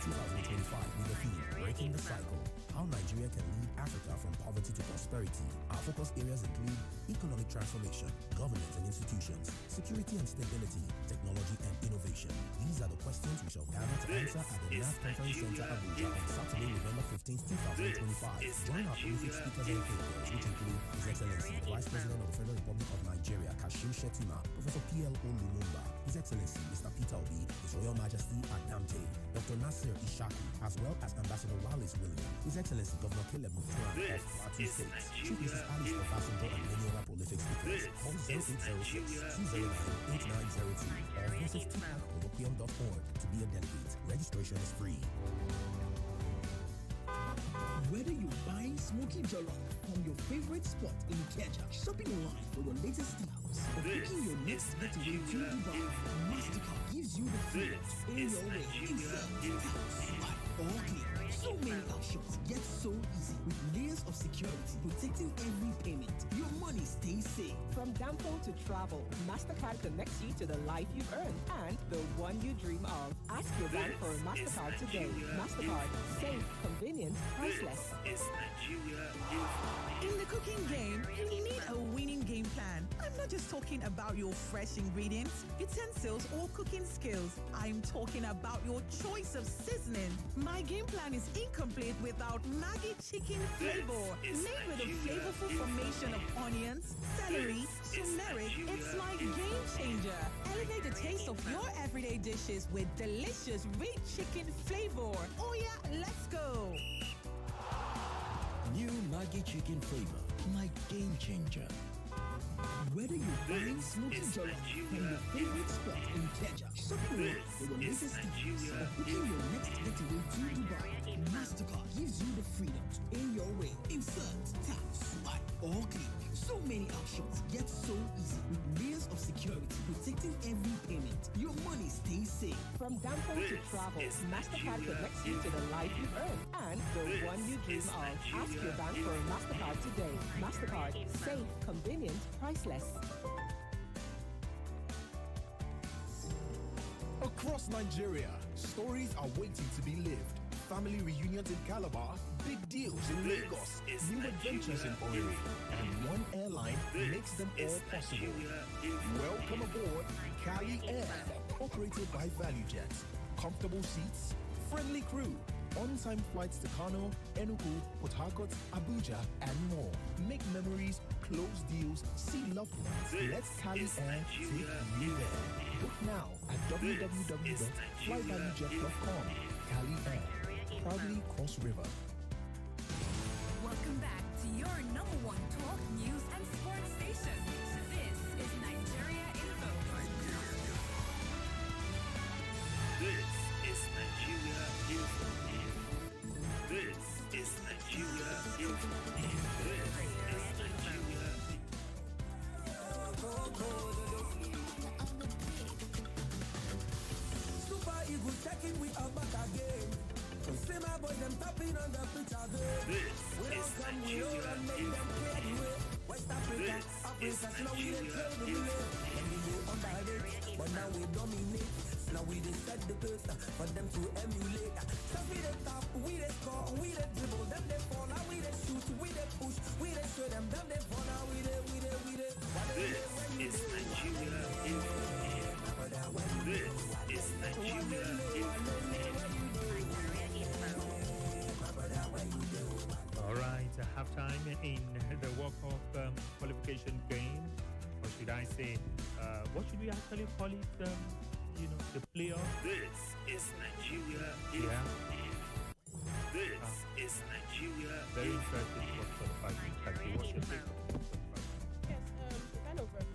2025 with the theme Breaking the Cycle. How Nigeria can lead Africa from poverty to prosperity. Our focus areas include economic transformation, governance and institutions, security and stability, technology and innovation. These are the questions we shall gather to answer at the NAF Conference Center Abuja on Saturday, November 15th, 2025. Join our prolific speakers and thinkers, which include His Excellency, the Vice President of the Federal Republic of Nigeria, Kashim Shettima, Professor P.L.O. Lumumba, His Excellency, Mr. Peter Obi, His Royal Majesty Adamte, Dr. Nasir Ishaku, as well as Ambassador Wallace William, His Excellency Governor Caleb Mutuan of Plateau State, Chief Mrs. Alice Obasanjo, and many other prolific speakers. Call 0806-209-8902 or visit tpaccolloquium.org to be a delegate. Registration is free. Whether you're buying smoky jollof from your favorite spot in Ikeja, shopping online for your latest styles, or picking your next getaway to Dubai, MasterCard gives you the freedom to pay your way inside, tap, swipe, or click. So many options, yet so easy. With layers of security protecting every payment, your money stays safe. From Gampo to travel, MasterCard connects you to the life you've earned and the one you dream of. Ask your bank for a MasterCard today. MasterCard, safe, convenient, priceless. In the cooking game, you need a winning game plan. I'm not just talking about your fresh ingredients, utensils, or cooking skills. I'm talking about your choice of seasoning. My game plan is incomplete without Maggi chicken flavor. Made with a flavorful formation of onions, celery, turmeric, it's my game changer. Elevate the taste of your everyday dishes with delicious rich chicken flavor. Oh yeah, let's go. New Maggi chicken flavor, my game changer. Whether you're buying smoky jollof from your favorite spot in Ikeja, shopping online for your latest styles, or booking your next getaway to Dubai, MasterCard gives you the freedom to pay your way. Insert, tap, swipe, or click. So many options, yet so easy. With layers of security protecting every payment, your money stays safe. From Gampo to travel, MasterCard connects you to the life you've earned and the one you dream of. Ask your bank for a MasterCard today. MasterCard, safe, convenient, priceless. Across Nigeria, stories are waiting to be lived. Family reunions in Calabar, big deals in Lagos, new adventures in Owerri, and one airline makes them all possible. Welcome aboard Cali Air, operated by ValueJet. Comfortable seats, friendly crew, on-time flights to Kano, Enugu, Port Harcourt, Abuja, and more. Make memories, close deals, see loved ones. Let Cali Air take you there. Book now at www.flyvaluejet.com. Cali Air, proudly cross river. Welcome back to your number one talk, news, and sports station. This is Nigeria Info. This is Nigeria Info. This is Nigeria Info. This is Nigeria Super Eagles checking we are back again. See my boys, them tapping on the pitch again. We don't come, we don't run, make them clear the way. West Africa, Africa, now we didn't play the relay. And we were on the day, but now we dominate. Now we just set the pace for them to emulate. So we the top, we the score, we the dribble, them they fall, now we the shoot, we the push, we the show them they fall, now we the. This is Nigeria Info. This is Nigeria All right, halftime in the World Cup qualification game, or should I say, what should we actually call it? The playoff. This is Nigeria. Yeah. This is Nigeria. Very interesting for qualifying. What's your take? Yes, the kind of first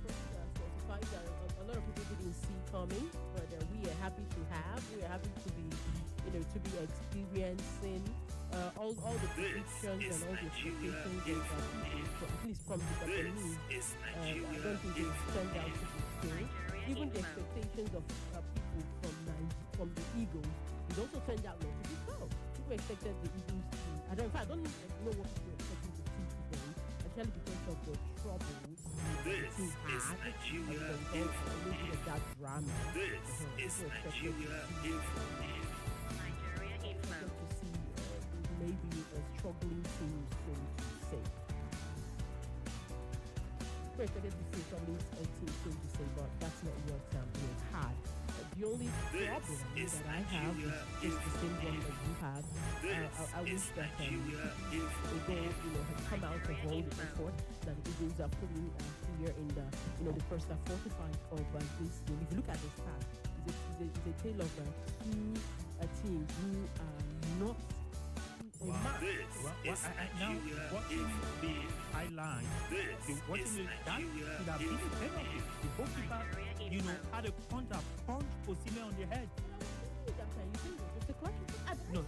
qualified that a lot of people didn't see coming, but we are happy to have. We are happy to be, to be experiencing all the predictions and all the expectations of people, at least from the Gabonese. I don't think it turned out to be true. Even the expectations of people from the Eagles, it also turned out not to be so. People expected the Eagles to. I don't know what people expected to see today, actually because of the troubles the team had. A little bit of that drama. This is Nigeria. To see maybe a struggling team, so to say. We expected to see struggling team, so to say, but that's not what we've had. The only problem that I have is just the same one that you have. I wish that the goal, had come out of all the effort that the Eagles are putting here in the, the first 45 of this game. If you look at the stats, it's a tale of two teams who are not. Watching the highline, watching that should have been a penalty. The goalkeeper, had a punch Osimhen on the head. that you think it was just a collection? No,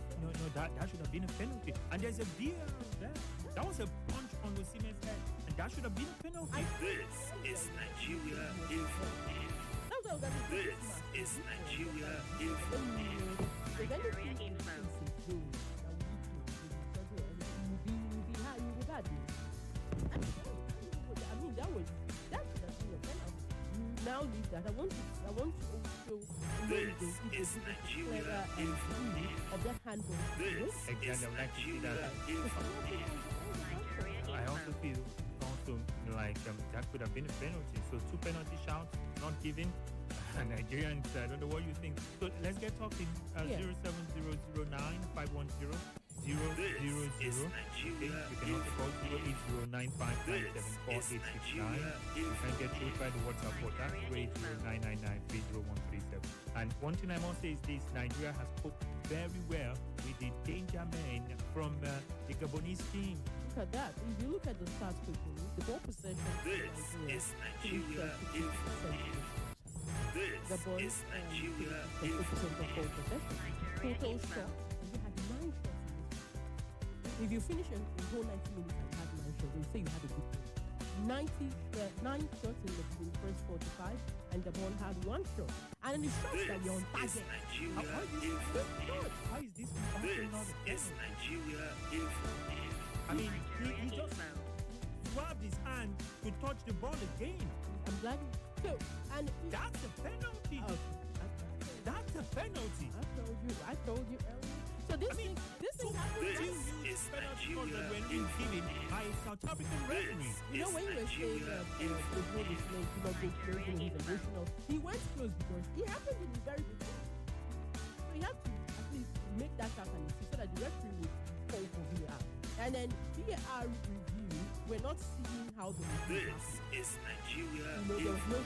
that should have been a penalty. And there's a VAR there. That was a punch on Osimhen's head, and that should have been a penalty. This is Nigeria. This is Nigeria. I mean, that should have been a penalty. You now leave that. I want to also know the clever and view of that handball. Exactly, I would like to see that. I also feel like that could have been a penalty. So 2 penalty shouts not given. Nigerians, I don't know what you think. So let's get talking. 07009 510 000. Okay, you can also call 08095974869. You can get through by the WhatsApp for that 08099930137. And one thing I must say is this: Nigeria has coped very well with the danger men from the Gabonese team. Look at that. If you look at the stats quickly, the ball possession This is Nigeria. Gabon is Nigeria. 50% of ball possession. Total shots, and you had 9 shots in this. If you finish in the whole 90 minutes and you had 9 shots, they say you had a good game. 9 shots in the first 45, and Gabon had 1 shot. And the shots that you're on target. How is this also not a Nigeria. I mean, he just swabbed his hand to touch the ball again. I'm glad. So, and that's a penalty. That's a penalty. I told you earlier. So this thing happened. This penalty was when we given by a South African referee. You know when you were saying the goal is made, you know, go close and he's emotional. He went close because it happened in the very beginning. So you have to at least make that happen so that the referee would call for VAR. And then VAR review, we're not seeing how the review happens. This is Nigeria. You know, there's no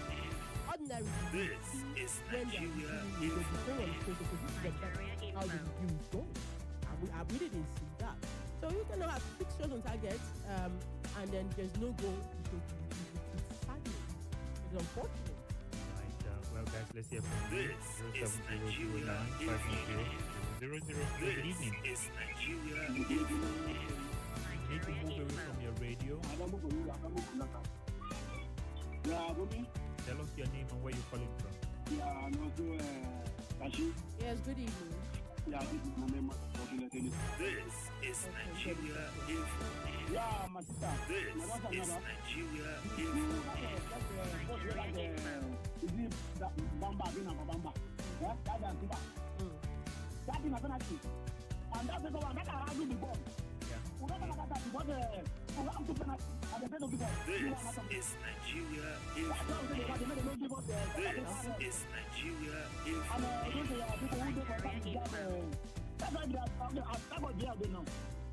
ordinary review. This is When they're reviewing, there's a different one. So this is exactly how the review is going. I really didn't see that. So you're going to have 6 shots on target, and then there's no goal. It's saddening. It's unfortunate. Right. Well, guys, let's hear from you. 07009 510 000. Good evening. You need to move away from your radio. Tell us your name and where you're calling from. Yes, good evening. This is Nigeria. Yeah, my sister. This is Nigeria. Is it Bamba, Bamba? Yeah, that's Antiba. That is nationality. And that's the one that I do before. We don't know that because we have to penalty at the end of the ball. This is Nigeria. That's why they made no give us This is Nigeria. And those are people who do for that job. That's why they are jail now.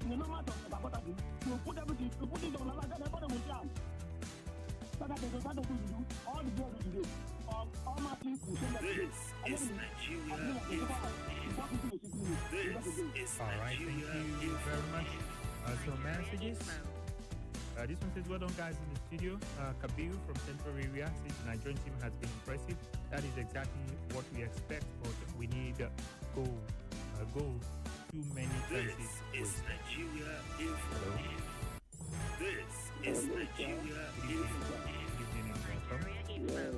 You know what I'm about to do? You put everything, you put it on the line, and everybody will jam. So that they don't have to do all the jobs to do. All my people say that. This is Nigeria. All right, thank you very much. So messages. This one says, well done guys in the studio. Kabir from Central Area says the Nigerian team has been impressive. That is exactly what we expect, but we need goal. Too many chances. This is Nigeria. Hello. This is Nigeria. Good evening and welcome. Yes,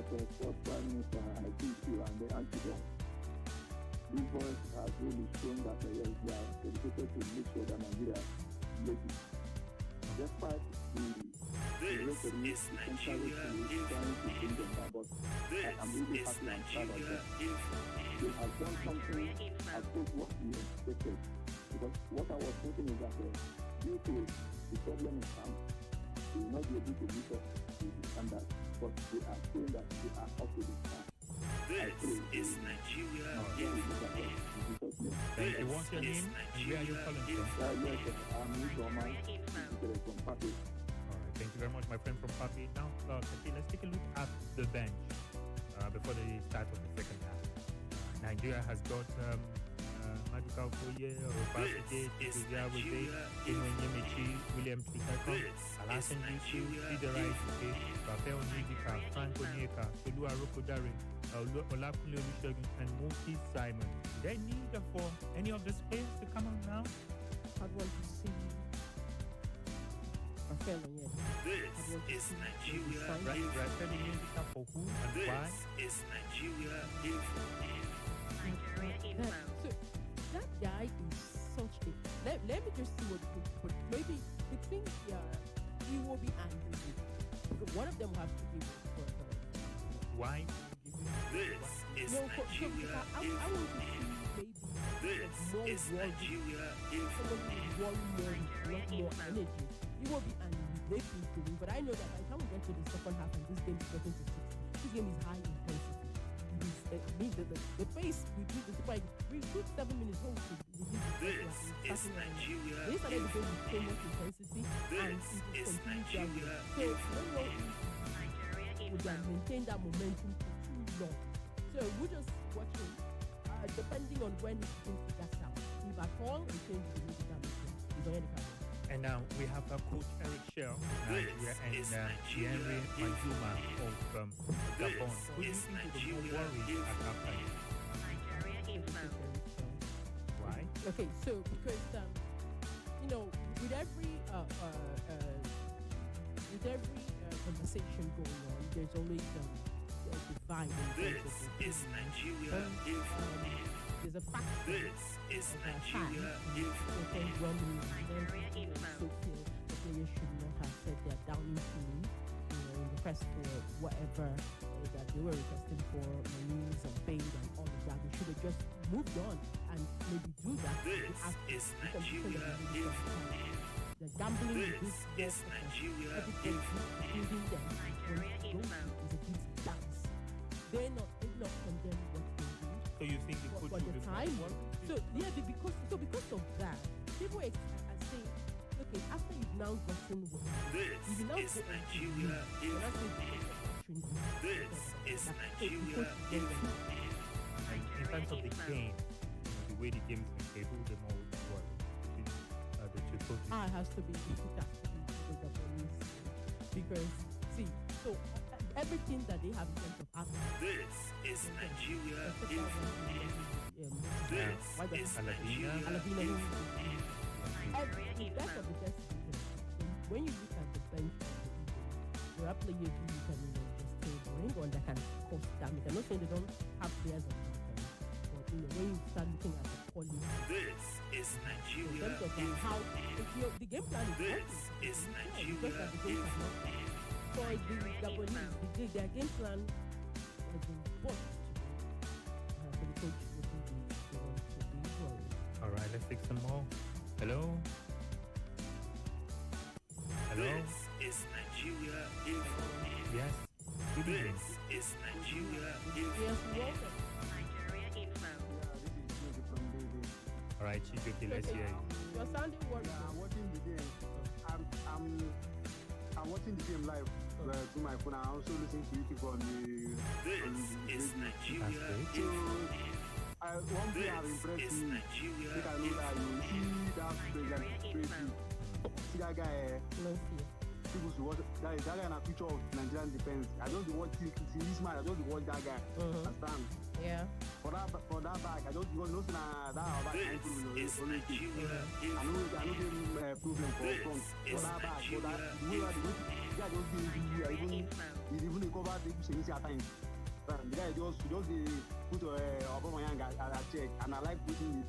Prime Minister, I thank you and the antidote. These boys have really shown that they are dedicated to make sure that Nigeria makes it. Despite the referee essentially trying to bring them back, but I'm really happy and proud of them. They have done something as good what we expected. Because what I was thinking is that due to the problem in camp, they will not be able to meet up to the standard. But they are saying that they are up to the standard. This is Nigeria. Thank you. What's your name and where are you calling from? Yes, I'm Newcomer from Papi. All right, thank you very much, my friend from Papi. Now, okay, let's take a look at the bench before the start of the second half. Nigeria has got Maduka Okoye, Obaside, Chizia Weze, Inonyemechi, William Trutako, Alasan Yusuf, Idera Ike, Rafael Nidika, Frank Onyeka, Tolu Arokodare, Olakunle Olusegun, and Moki Simon. Do they need for any of the players to come on now? I'd want to see Rafael Onyeka. This is Nigeria. Rafael Onyeka for who and why? This is Nigeria. So that guy is such a. Let me just see what maybe between he will be angry. Because one of them will have to give it for why? This is Nigeria. I want to see maybe more is Nigeria. Somebody with one more, lot more energy. He will be angry. They feel to win, but I know that by the time we get to the second half and this game is getting to 60, this game is high intensity. I mean, the pace we do the Super Eagles, we took 7 minutes home to This is Nigeria. They started the game with so much intensity and it will continue their way. So I don't know if we can maintain that momentum for too long. So we're just watching, depending on when it's going to gas out. If at all, we change the music that makes sense. It's already coming. And now we have Coach Eric Shell of Nigeria and Thierry Manjuma of Gabon. Who do you think is the more worried at halftime? Why? Okay, so because with every conversation going on, there's always a divide in terms of This is Nigeria. there's a factor This is of our Nigeria. time. So feel the players should not have said they're down into in the press for whatever that they were requesting for monies and paid and all of that. They should have just moved on and maybe do that after This is the competition Nigeria. that they really the gambling with this This is Nigeria. everything including them when it goes is a bit dance. They not condemn what they do. So you think the coach But will the be time, more worried? so yeah, because of that, people are saying, okay, after you've now gotten what This you now is go on to Nigeria. win. When I say This is Nigeria. And in terms of the game, the way the game is been played, who the more worried between the two coaches? it has to be the Gabonese because see, so everything that they have in terms of athletes. This is Nigeria. Why does Alavina? Every best of the best. When you look at the bench of the Eagles, there are players who you can just bring on that can cause damage. I'm not saying they don't have players on the bench, but when you start looking at the quality, This is in Nigeria. terms of how the game plan is This working. is It's just that the Nigeria. game has not. For the Gabonese, their game plan has been bought. So the coach would be the one to be worried. All right, let's take some more. Hello? Hello? This is Nigeria. Yes. Good evening. This is Nigeria. Yes, welcome. All right, Chijoke, let's hear you. You're sounding worried. I'm watching the game. I'm watching the game live through my phone. I'm also listening to YouTube on the This is Nigeria. So, one thing have impressed me. I think I know that you see that president, see that guy. No fear. People should watch that guy in a picture of Nigerian defense. I just watch this man. I just watch that guy. Understand? Yeah. For that back, I don't know that back. This is Nigeria. I know the problem for that back. For that, the way that even the cover they push at times. The guy just put Aubameyang at check, and I like putting it.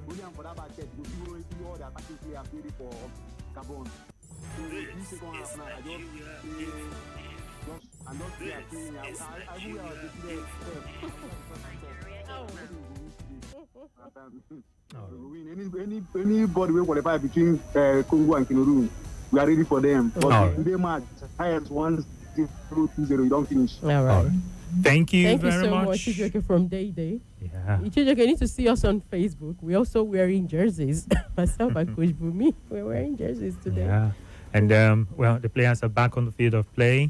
Only for that back check, you see all the attacking players playing for Gabon. So this second half now, I just play a playing. I will anybody will qualify between Congo and Cameroon. We are ready for them. But today match, highest 1-0, 2-0, you don't finish. All right. Thank you Thank very you so much. much, Chijoke from Day Day. Yeah. Chijoke, you need to see us on Facebook. We're also wearing jerseys. Myself and Coach Bumi, we're wearing jerseys today. Yeah. And, the players are back on the field of play.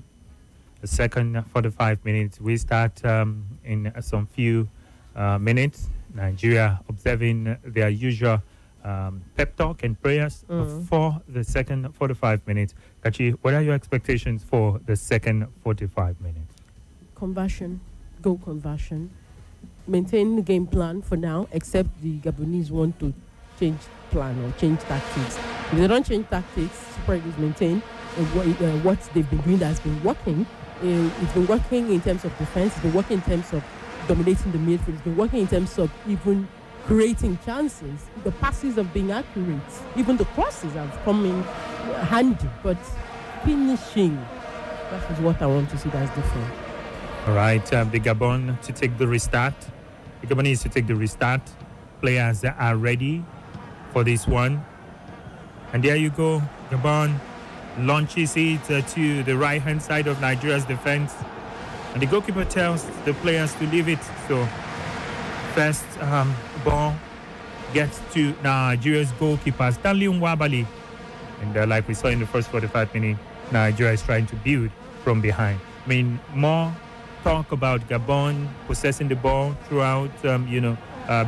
The second 45 minutes. We start in some few minutes. Nigeria observing their usual pep talk and prayers for the second 45 minutes. Kachi, what are your expectations for the second 45 minutes? Conversion, goal conversion. Maintain the game plan for now, except the Gabonese want to change plan or change tactics. If they don't change tactics, Super Eagles maintain what they've been doing that has been working. It's been working in terms of defense, it's been working in terms of dominating the midfield, it's been working in terms of even creating chances. The passes have been accurate. Even the crosses have come in handy, but finishing, that is what I want to see that's different. All right, the Gabon to take the restart. The Gabonese to take the restart. Players are ready for this one. And there you go. Gabon launches it to the right-hand side of Nigeria's defense. And the goalkeeper tells the players to leave it. So first ball gets to Nigeria's goalkeeper, Stanley Nwabali. And like we saw in the first 45 minutes, Nigeria is trying to build from behind. I mean, more talk about Gabon possessing the ball throughout,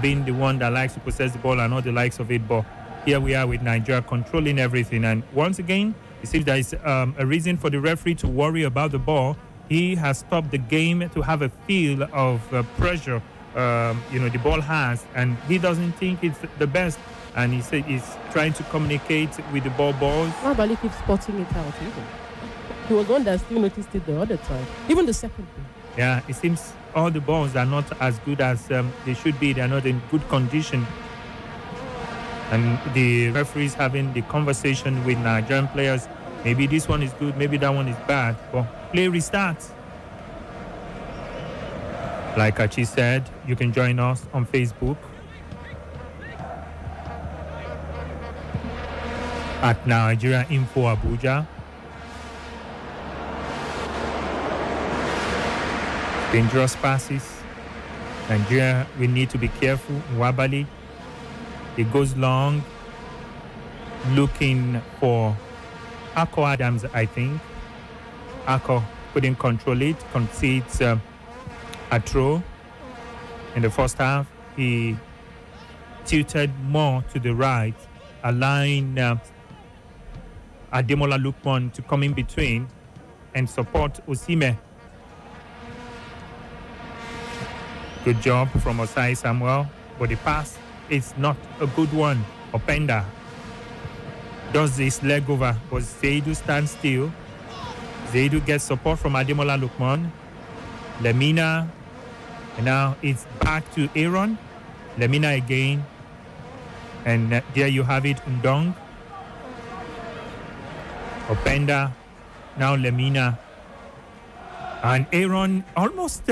being the one that likes to possess the ball and not the likes of it. But here we are with Nigeria controlling everything. And once again, it seems there is a reason for the referee to worry about the ball. He has stopped the game to have a feel of pressure, the ball has, and he doesn't think it's the best. And he said he's trying to communicate with the balls. Nobody keeps spotting it out even. He was one that still noticed it the other time, even the second one. Yeah, it seems all the balls are not as good as they should be. They're not in good condition. And the referees having the conversation with Nigerian players. Maybe this one is good, maybe that one is bad. But play restarts. Like Achi said, you can join us on Facebook at Nigeria Info Abuja. Dangerous passes. Nigeria, we need to be careful. Nwabali, it goes long, looking for Ako Adams, I think. Ako couldn't control it, concedes a throw. In the first half, he tilted more to the right, allowing Ademola Lookman to come in between and support Osimhen. Good job from Osai Samuel, but the pass is not a good one. Openda does this leg over, but Zaidu stands still. Zaidu gets support from Ademola Lookman. Lemina, and now it's back to Aaron. Lemina again. And there you have it, Ndong. Openda, now Lemina. And Aaron almost,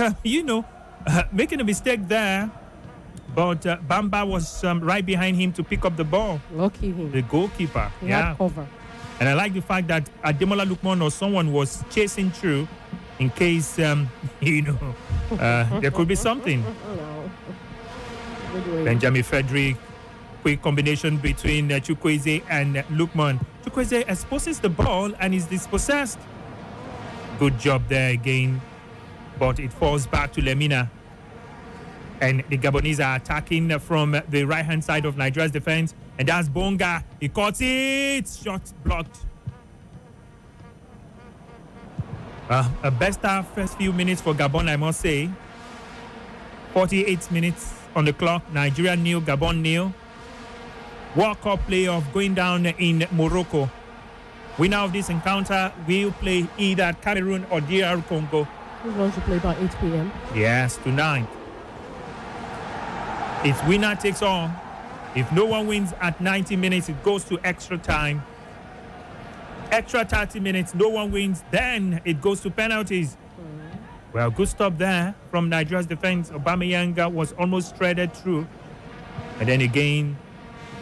making a mistake there. But Bamba was right behind him to pick up the ball. Lucky him. The goalkeeper. He had cover. And I like the fact that Ademola Lookman or someone was chasing through in case, there could be something. Benjamin Frederick, quick combination between Chukwueze and Lookman. Chukwueze exposes the ball and is dispossessed. Good job there again. But it falls back to Lemina. And the Gabonese are attacking from the right-hand side of Nigeria's defense. And that's Bonga. He caught it. Shot blocked. A best half first few minutes for Gabon, I must say. 48 minutes on the clock. Nigeria 0, Gabon 0. World Cup playoff going down in Morocco. Winner of this encounter will play either Cameroon or DR Congo. Who's going to play by 8 p.m.? Yes, tonight. It's winner takes all. If no one wins at 90 minutes, it goes to extra time. Extra 30 minutes, no one wins, then it goes to penalties. Well, good stop there from Nigeria's defense. Aubameyang was almost threaded through. And then again,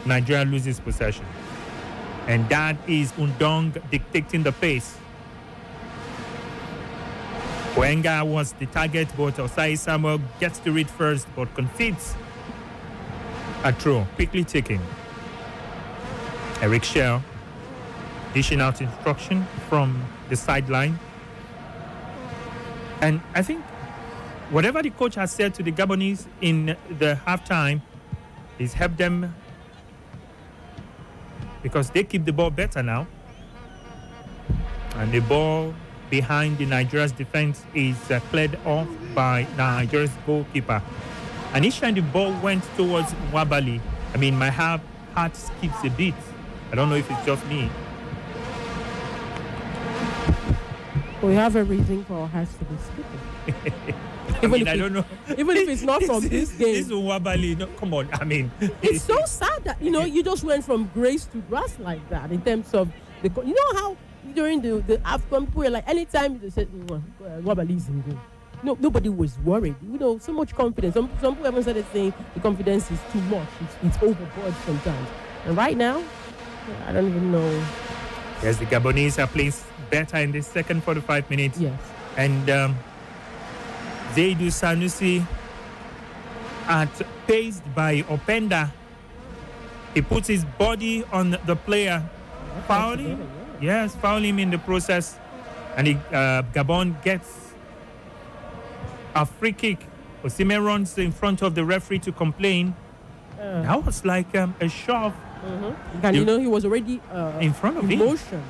Nigeria loses possession. And that is Ndong dictating the pace. Wenga was the target, but Osai Samuel gets to it first, but concedes a throw, quickly taken. Eric Shell dishing out instruction from the sideline. And I think whatever the coach has said to the Gabonese in the halftime is helped them because they keep the ball better now. And the ball behind the Nigeria's defense is cleared off by Nigeria's goalkeeper. And each time the ball went towards Wabali, I mean, my heart skips a bit. I don't know if it's just me. We have a reason for our hearts to be skipping. I don't know. Even if it's not from this game. This is Wabali. No, come on. I mean, it's so sad that, you just went from grace to grass like that in terms of the. You know how during the AFCON, people were like, anytime they said, Wabali is in goal. No, nobody was worried. So much confidence. Some people even started saying the confidence is too much. It's overboard sometimes. And right now, I don't even know. Yes, the Gabonese are playing better in the second 45 minutes. Yes. And Zaidou Sanusi, paced by Openda, he puts his body on the player, foul him. Yes, foul him in the process, and Gabon gets a free kick. Osimhen runs in front of the referee to complain. That was like a shove. And he was already in front of in him. motion.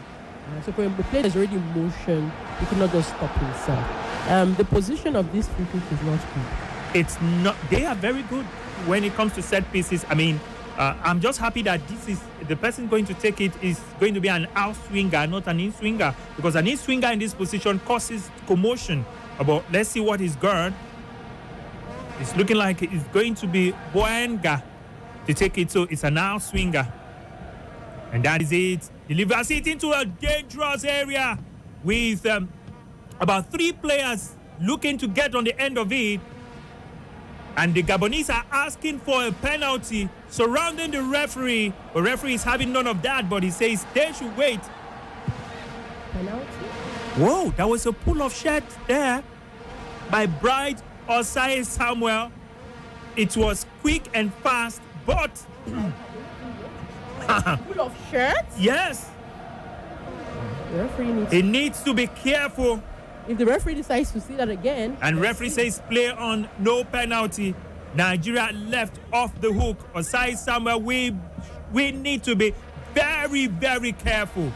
So when the player is already in motion, he could not just stop himself. The position of this free kick is not good. It's not. They are very good when it comes to set pieces. I mean, I'm just happy that this is the person going to take it is going to be an out swinger, not an in swinger, because an in swinger in this position causes commotion. But let's see what is guard. It's looking like it's going to be Boenga to take it. So it's an out swinger, and that is it. Delivers it into a dangerous area with about 3 players looking to get on the end of it. And the Gabonese are asking for a penalty surrounding the referee. The referee is having none of that, but he says they should wait. Penalty? Whoa, that was a pull of shirt there by Bright Osai Samuel. It was quick and fast, but... Pull of shirt? Yes. The referee needs to be careful. If the referee decides to see that again... And referee says play on, no penalty. Nigeria left off the hook. Osai Samuel, we need to be very, very careful.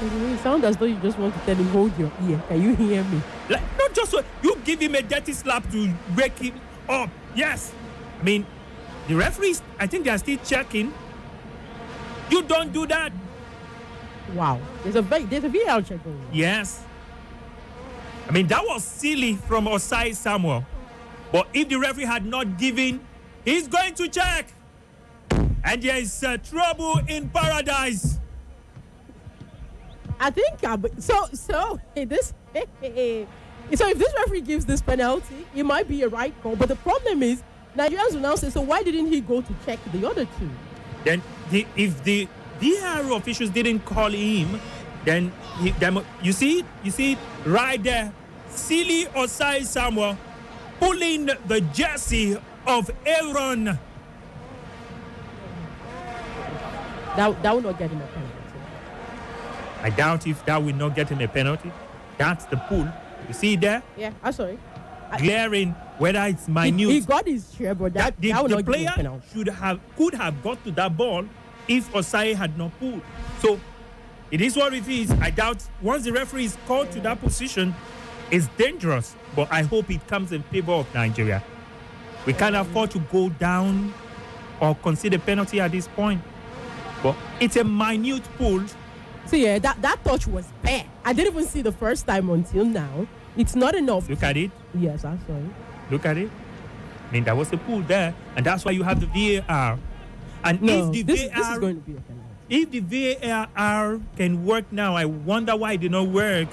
It sounds as though you just want to tell him, hold your ear. Can you hear me? Like, not just so you give him a dirty slap to wake him up. Yes. I mean, the referees, I think they are still checking. You don't do that. Wow. There's a VAR check going on. Yes. I mean, that was silly from Osai Samuel. But if the referee had not given, he's going to check. And there is trouble in paradise. I think so if this referee gives this penalty, it might be a right call. But the problem is Nigerians will now say, so why didn't he go to check the other two? Then if the VAR officials didn't call him, then you see right there, silly Osai Samuel pulling the jersey of Aaron. That will not get him a penalty. I doubt if that will not get him a penalty. That's the pull. You see there? Yeah, I'm sorry. Glaring, whether it's minute. He got his share, but that will not the give him a player penalty. could have got to that ball if Osai had not pulled. So it is what it is. I doubt once the referee is called to that position, it's dangerous. But I hope it comes in favor of Nigeria. We can't afford to go down or consider penalty at this point. But it's a minute pull. So yeah, that touch was bad. I didn't even see the first time until now. It's not enough. Look at it. Yes, I'm sorry. Look at it. I mean, there was a pull there, and that's why you have the VAR. And no, if the this VAR is going to be a penalty. If the VAR can work now, I wonder why it did not work.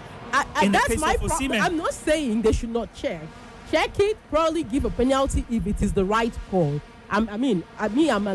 In that's the case my of problem. Osimhen. I'm not saying they should not check. Check it, probably give a penalty if it is the right call. I'm an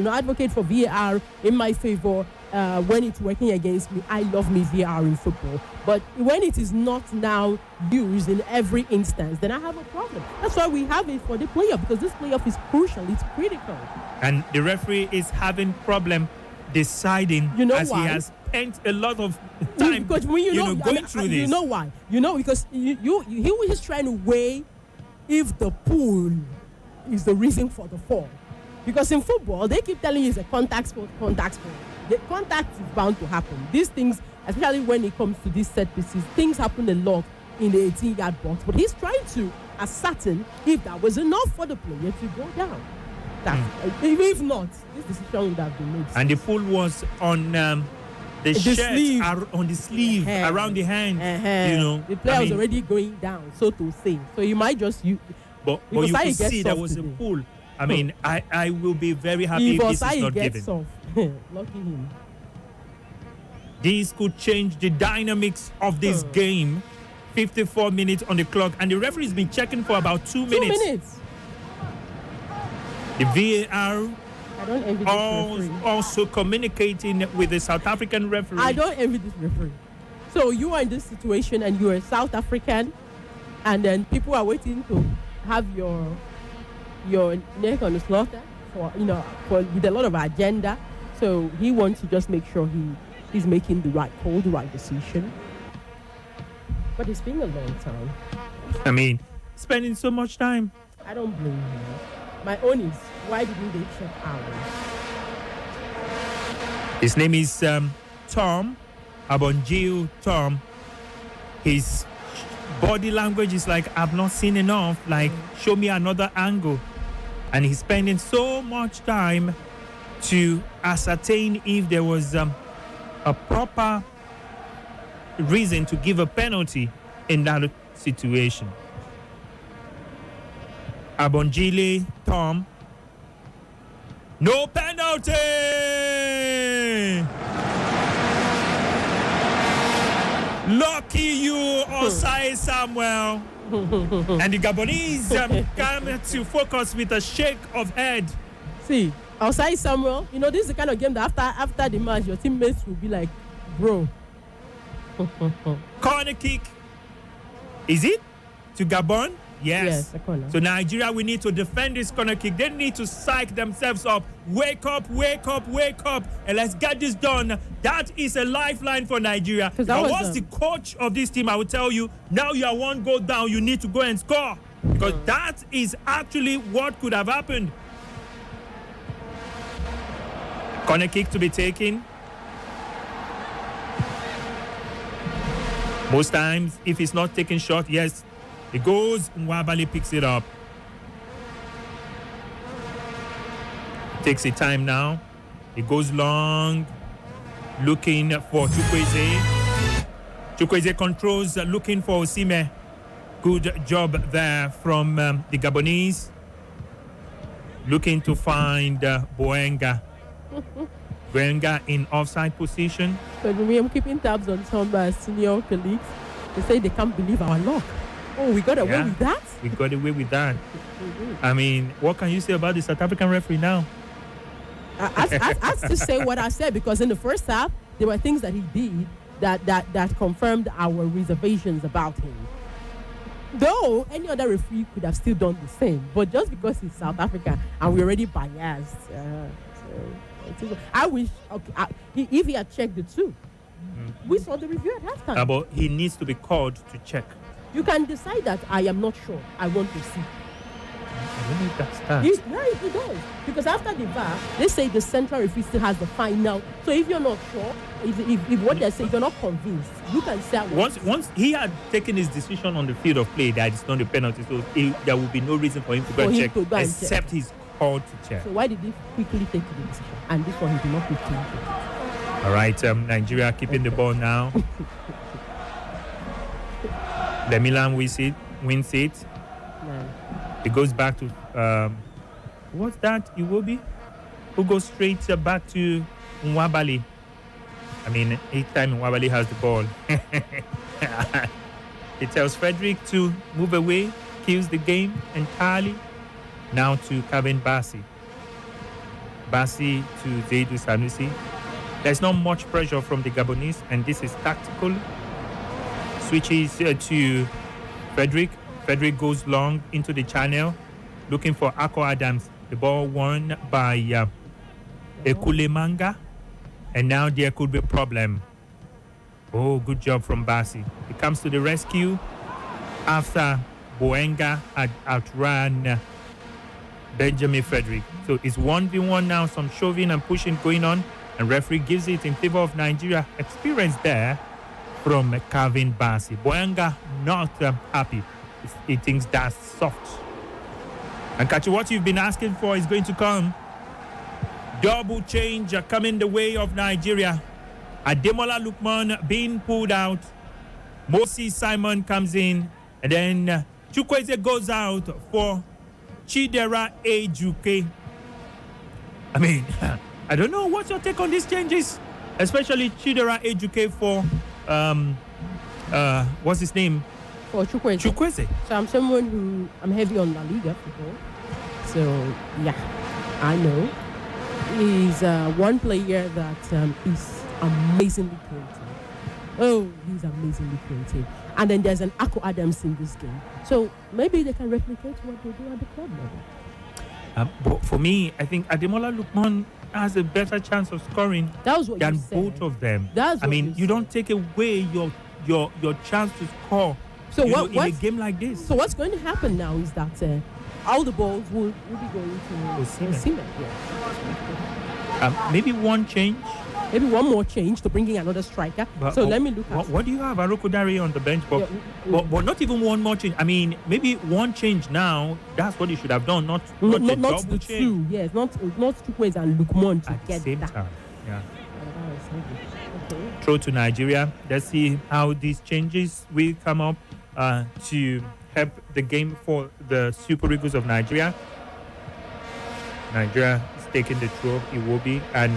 advocate for VAR in my favor when it's working against me. I love me VAR in football. But when it is not now used in every instance, then I have a problem. That's why we have it for the playoff, because this playoff is crucial. It's critical. And the referee is having problem deciding, as why? he has spent a lot of time because when going through this. You know why? Because he was just trying to weigh if the pull is the reason for the fall. Because in football, they keep telling you it's a contact sport, contact sport. The contact is bound to happen. These things, especially when it comes to these set pieces, things happen a lot in the 18-yard box. But he's trying to ascertain if that was enough for the player to go down. If not, this decision would have been made. And the pull was on the shirt, sleeve. on the sleeve, around the hand. You know, the player was already going down, so to say. So you might just use. But you could see there was a pull. I mean, I will be very happy if this is not given. Lucky him. This could change the dynamics of this game. 54 minutes on the clock, and the referee's been checking for about 2 minutes. 2 minutes. The VAR I don't envy this referee. Also communicating with the South African referee. I don't envy this referee. So you are in this situation, and you are South African, and then people are waiting to have your neck on the slaughter with a lot of agenda. So he wants to just make sure he's making the right call, the right decision. But it's been a long time. I mean, spending so much time. I don't blame him. My own is, why didn't they check ours? His name is Tom Abonjiu Tom. His body language is like, I've not seen enough. Like, show me another angle. And he's spending so much time to ascertain if there was a proper reason to give a penalty in that situation. Abonjile Tom. No penalty! Lucky you, Osai Samuel. And the Gabonese come to focus with a shake of head. See, Osai Samuel, this is the kind of game that after the match, your teammates will be like, bro. Corner kick. Is it to Gabon? Yes. A corner. So Nigeria, we need to defend this corner kick. They need to psych themselves up. Wake up, wake up, wake up. And let's get this done. That is a lifeline for Nigeria. If I was the coach of this team, I would tell you, now you are one goal down, you need to go and score. Because that is actually what could have happened. Corner kick to be taken. Most times, if it's not taken short, yes, it goes, Nwabali picks it up. Takes the time now. It goes long, looking for Chukwueze. Chukwueze controls, looking for Osime. Good job there from the Gabonese. Looking to find Boenga. Boenga in offside position. So I'm keeping tabs on some senior colleagues. They say they can't believe our luck. Oh, we got away with that? We got away with that. I mean, what can you say about the South African referee now? I to say what I said, because in the first half, there were things that he did that confirmed our reservations about him. Though any other referee could have still done the same, but just because he's South African and we're already biased, I wish if he had checked the two. We saw the review at halftime. But he needs to be called to check. You can decide that I am not sure. I want to see. I don't know if that's that. He does. Because after the VAR, they say the central referee still has the final. So if you're not sure, if what they say, if you're not convinced, you can say. Once he had taken his decision on the field of play that it's not a penalty, so there will be no reason for him to go and check, except he's called to check. So why did he quickly take the decision? And this one he did not quickly take it. All right, Nigeria keeping the ball now. The Milan wins it. No. It goes back to what's that? Iwobi, who goes straight back to Nwabali. I mean, each time Nwabali has the ball, it tells Frederick to move away, kills the game entirely. Now to Kevin Bassi. Bassi to Zaidou Sanusi. There's not much pressure from the Gabonese, and this is tactical. Switches to Frederick. Frederick goes long into the channel, looking for Ako Adams. The ball won by Ekulemanga, and now there could be a problem. Oh, good job from Bassi. He comes to the rescue after Boenga had outran Benjamin Frederick. So it's 1v1 now, some shoving and pushing going on, and referee gives it in favor of Nigeria. Experience there from Calvin Bassey. Boenga not happy. He thinks that's soft. And Kachi, what you've been asking for is going to come. Double change coming the way of Nigeria. Ademola Lookman being pulled out. Moses Simon comes in. And then Chukwueze goes out for Chidera Ejuke. I mean, I don't know. What's your take on these changes? Especially Chidera Ejuke for, what's his name? For Chukwueze. Chukwueze. So I'm someone who, I'm heavy on La Liga football. So, yeah, I know. He's one player that is amazingly creative. Oh, he's amazingly creative. And then there's an Akko Adams in this game. So maybe they can replicate what they do at the club level. But for me, I think Ademola Lookman has a better chance of scoring than both of them. I mean, you don't take away your chance to score in a game like this. So what's going to happen now is that all the balls will be going to Osimhen. Yeah. Maybe one change. Maybe one more change to bring in another striker. Let me look at what do you have? Arokodare on the bench, but not even one more change. I mean, maybe one change now. That's what you should have done, not double change. Two. Yes, not Chukwueze and Lookman to at get the same that. time. Yeah. Okay. Throw to Nigeria. Let's see how these changes will come up to help the game for the Super Eagles of Nigeria. Nigeria is taking the throw. It will be and.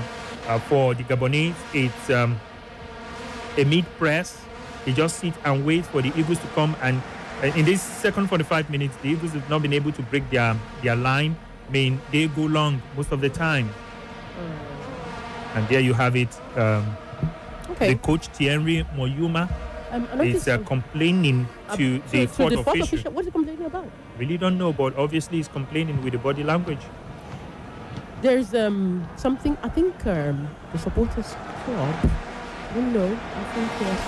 For the Gabonese, it's a mid press. They just sit and wait for the Eagles to come. And in this second 45 minutes, the Eagles have not been able to break their line. I mean, they go long most of the time. And there you have it. The coach Thierry Moyuma is complaining to the fourth official. What is he complaining about? Really don't know, but obviously he's complaining with the body language. There's something, I think the supporters club, I don't know, I think yes,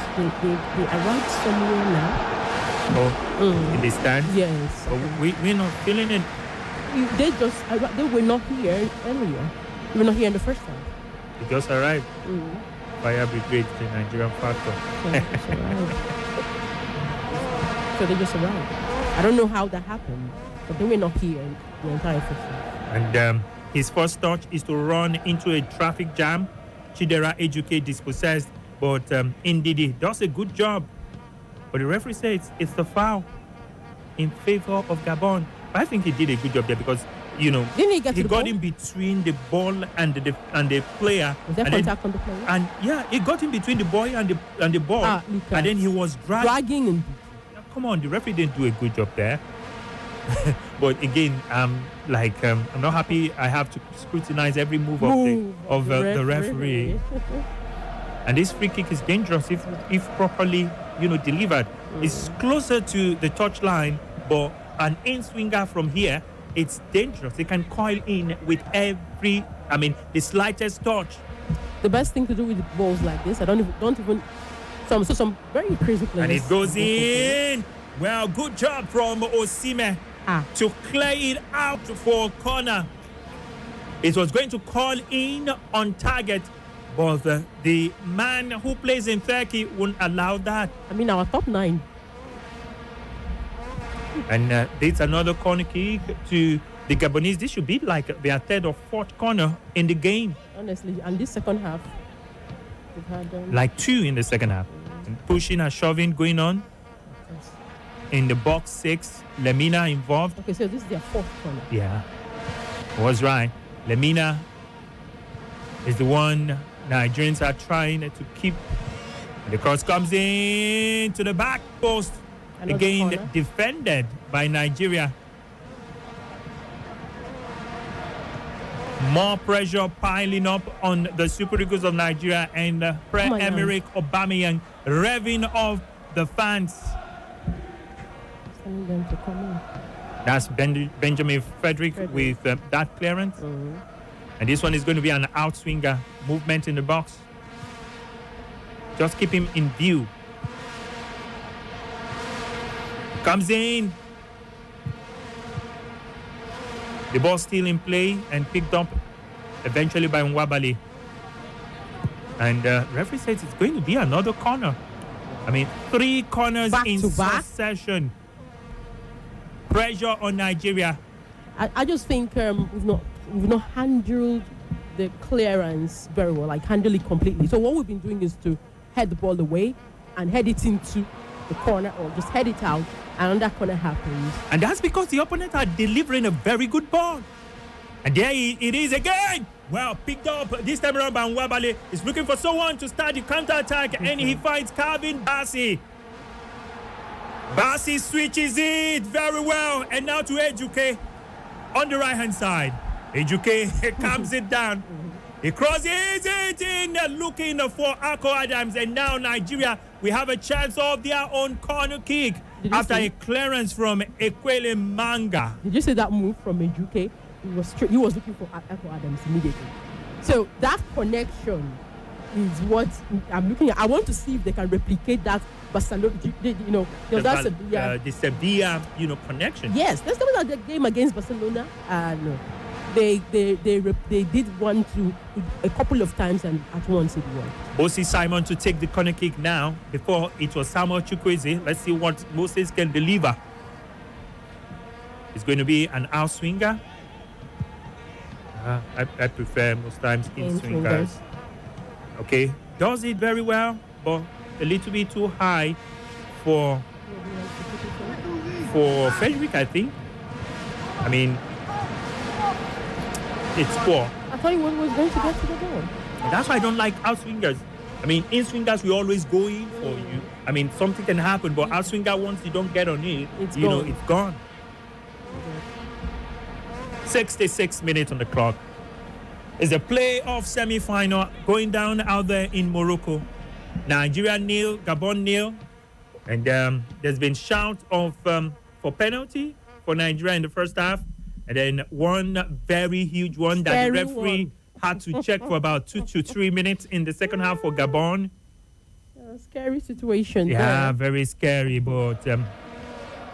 they arrived somewhere now. Oh, in the stand? Yes. We're not feeling it. They were not here earlier. They were not here in the first time. They just arrived. Fire brigade, the Nigerian factor. So they just arrived. I don't know how that happened, but they were not here the entire first time. And his first touch is to run into a traffic jam. Chidera Ejuke dispossessed, but Ndidi does a good job. But the referee says it's the foul in favor of Gabon. But I think he did a good job there because, he got in between the ball and the player. Was there contact on the player? And yeah, he got in between the boy and the ball. And then he was dragging him. Come on, the referee didn't do a good job there. But again, I'm not happy. I have to scrutinize every move of the referee. And this free kick is dangerous if properly, delivered. It's closer to the touchline, but an in-swinger from here, it's dangerous. It can coil in with the slightest touch. The best thing to do with balls like this, I don't even some very crazy players. And it goes in. Well, good job from Osimhen to clear it out for corner. It was going to call in on target, but the man who plays in Turkey wouldn't allow that. I mean, our top 9. And it's another corner kick to the Gabonese. This should be like their third or fourth corner in the game. Honestly, and this second half, we've had like 2 in the second half. And pushing and shoving going on. In the box 6, Lemina involved. Okay, so this is their 4th corner. Yeah, was right. Lemina is the one Nigerians are trying to keep. The cross comes in to the back post. Again, defended by Nigeria. More pressure piling up on the Super Eagles of Nigeria, and Emerick Aubameyang revving off the fans. Them to come in. That's Benjamin Frederick with that clearance. And this one is going to be an outswinger movement in the box. Just keep him in view. Comes in. The ball still in play and picked up eventually by Nwabali. And referee says it's going to be another corner. I mean, 3 corners Back in to back. succession. Pressure on Nigeria. I just think we've not handled the clearance very well, like handle it completely. So what we've been doing is to head the ball away and head it into the corner, or just head it out, and that corner happens. And that's because the opponent are delivering a very good ball. And there it is again. Well, picked up this time around by Nwabali. He's looking for someone to start the counter-attack, and he finds Calvin Bassey. Bassey switches it very well, and now to Ejuke on the right-hand side. Ejuke calms it down. He crosses it in, looking for Ako Adams, and now Nigeria, we have a chance of their own corner kick after a clearance from Ekwele Manga. Did you see that move from Ejuke? He was looking for Ako Adams immediately. So that connection is what I'm looking at. I want to see if they can replicate that Barcelona, the Sevilla, connection. Yes, let's talk about the game against Barcelona. No. They did 1-2 a couple of times, and at once it worked. Moses Simon to take the corner kick now. Before it was Samuel Chukwueze. Let's see what Moses can deliver. It's going to be an out swinger. I prefer most times in swingers. Okay, does it very well, but a little bit too high for Frederick, I think. I mean, it's poor. I thought he was going to get to the ball. That's why I don't like out swingers. I mean, in swingers, we always go in for you. I mean, something can happen, but out swinger, once you don't get on it, it's gone. 66 minutes on the clock. It's a playoff semi-final going down out there in Morocco. Nigeria 0, Gabon 0. And there's been shouts of for penalty for Nigeria in the first half. And then one very huge one that the referee had to check for about 2 to 3 minutes in the second half for Gabon. Scary situation. Yeah, very scary, but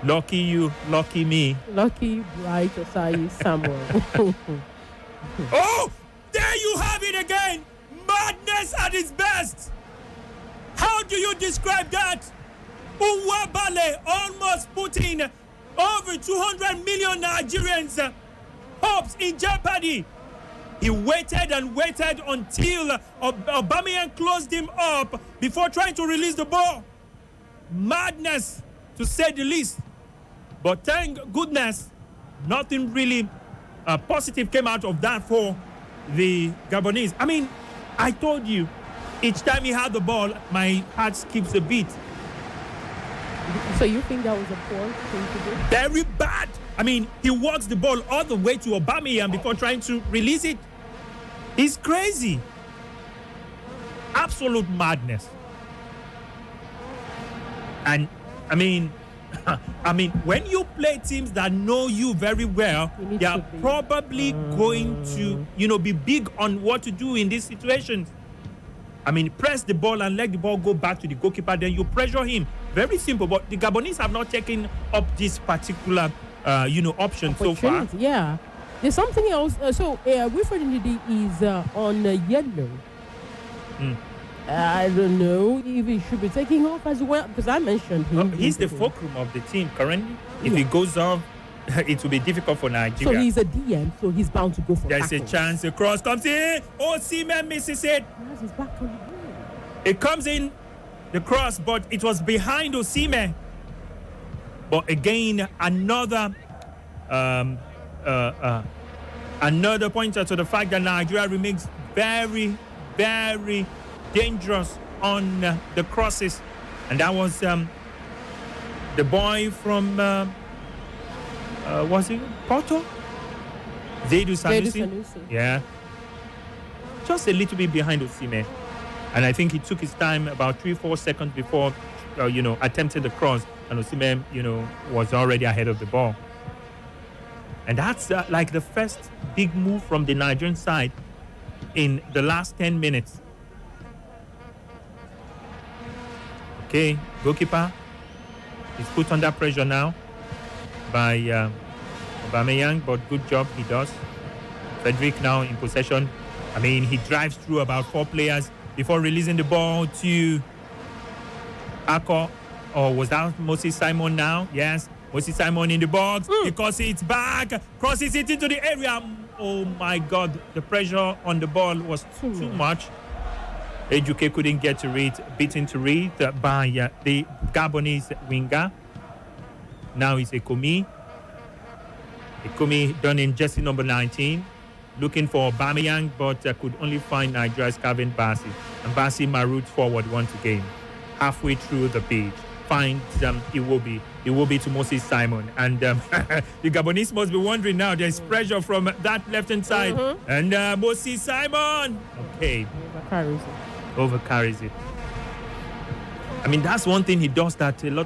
lucky you, lucky me. Lucky, Bright, Osai, Samuel. Oh, there you have it again. Madness at its best. How do you describe that? Nwabali almost putting over 200 million Nigerians' hopes in jeopardy. He waited and waited until Aubameyang closed him up before trying to release the ball. Madness, to say the least. But thank goodness, nothing really positive came out of that for the Gabonese. I mean, I told you, each time he had the ball, my heart skips a beat. So you think that was a poor thing to do? Very bad. I mean, he walks the ball all the way to Aubameyang before trying to release it. It's crazy. Absolute madness. And I mean, when you play teams that know you very well, they are probably going to, be big on what to do in these situations. I mean, press the ball and let the ball go back to the goalkeeper, then you pressure him. Very simple, but the Gabonese have not taken up this particular, option so far. Yeah. There's something else. Wilfred Ndidi is on yellow. I don't know if he should be taking off as well, because I mentioned him. He's the fulcrum of the team currently. If he goes off, it will be difficult for Nigeria. So he's a DM, so he's bound to go for There's tackles. a chance. The cross comes in. Osimhen misses it. He's back on the ball. It comes in, the cross, but it was behind Osimhen. But again, another pointer to the fact that Nigeria remains very, very dangerous on the crosses. And that was the boy from, was it Porto? Zaidu Sanusi. Yeah. Just a little bit behind Osimhen. And I think he took his time, about 3-4 seconds before, attempted the cross. And Osimhen, was already ahead of the ball. And that's like the first big move from the Nigerian side in the last 10 minutes. Okay, goalkeeper is put under pressure now by Aubameyang, but good job he does. Frederick now in possession. I mean, he drives through about 4 players before releasing the ball to Akko. Or was that Moses Simon now? Yes. Moses Simon in the box. Because it's back. Crosses it into the area. Oh my God. The pressure on the ball was too much. Ejuke couldn't get to it. Beaten to it by the Gabonese winger. Now it's Ekomi. Ekomi done in jersey number 19. Looking for Aubameyang, but could only find Nigeria's Calvin Bassey. And Bassey maroons forward once again. Halfway through the pitch. Finds Iwobi to Moses Simon. And the Gabonese must be wondering now, there's pressure from that left-hand side. And Moses Simon. Okay. Overcarries it. I mean, that's one thing he does that a lot of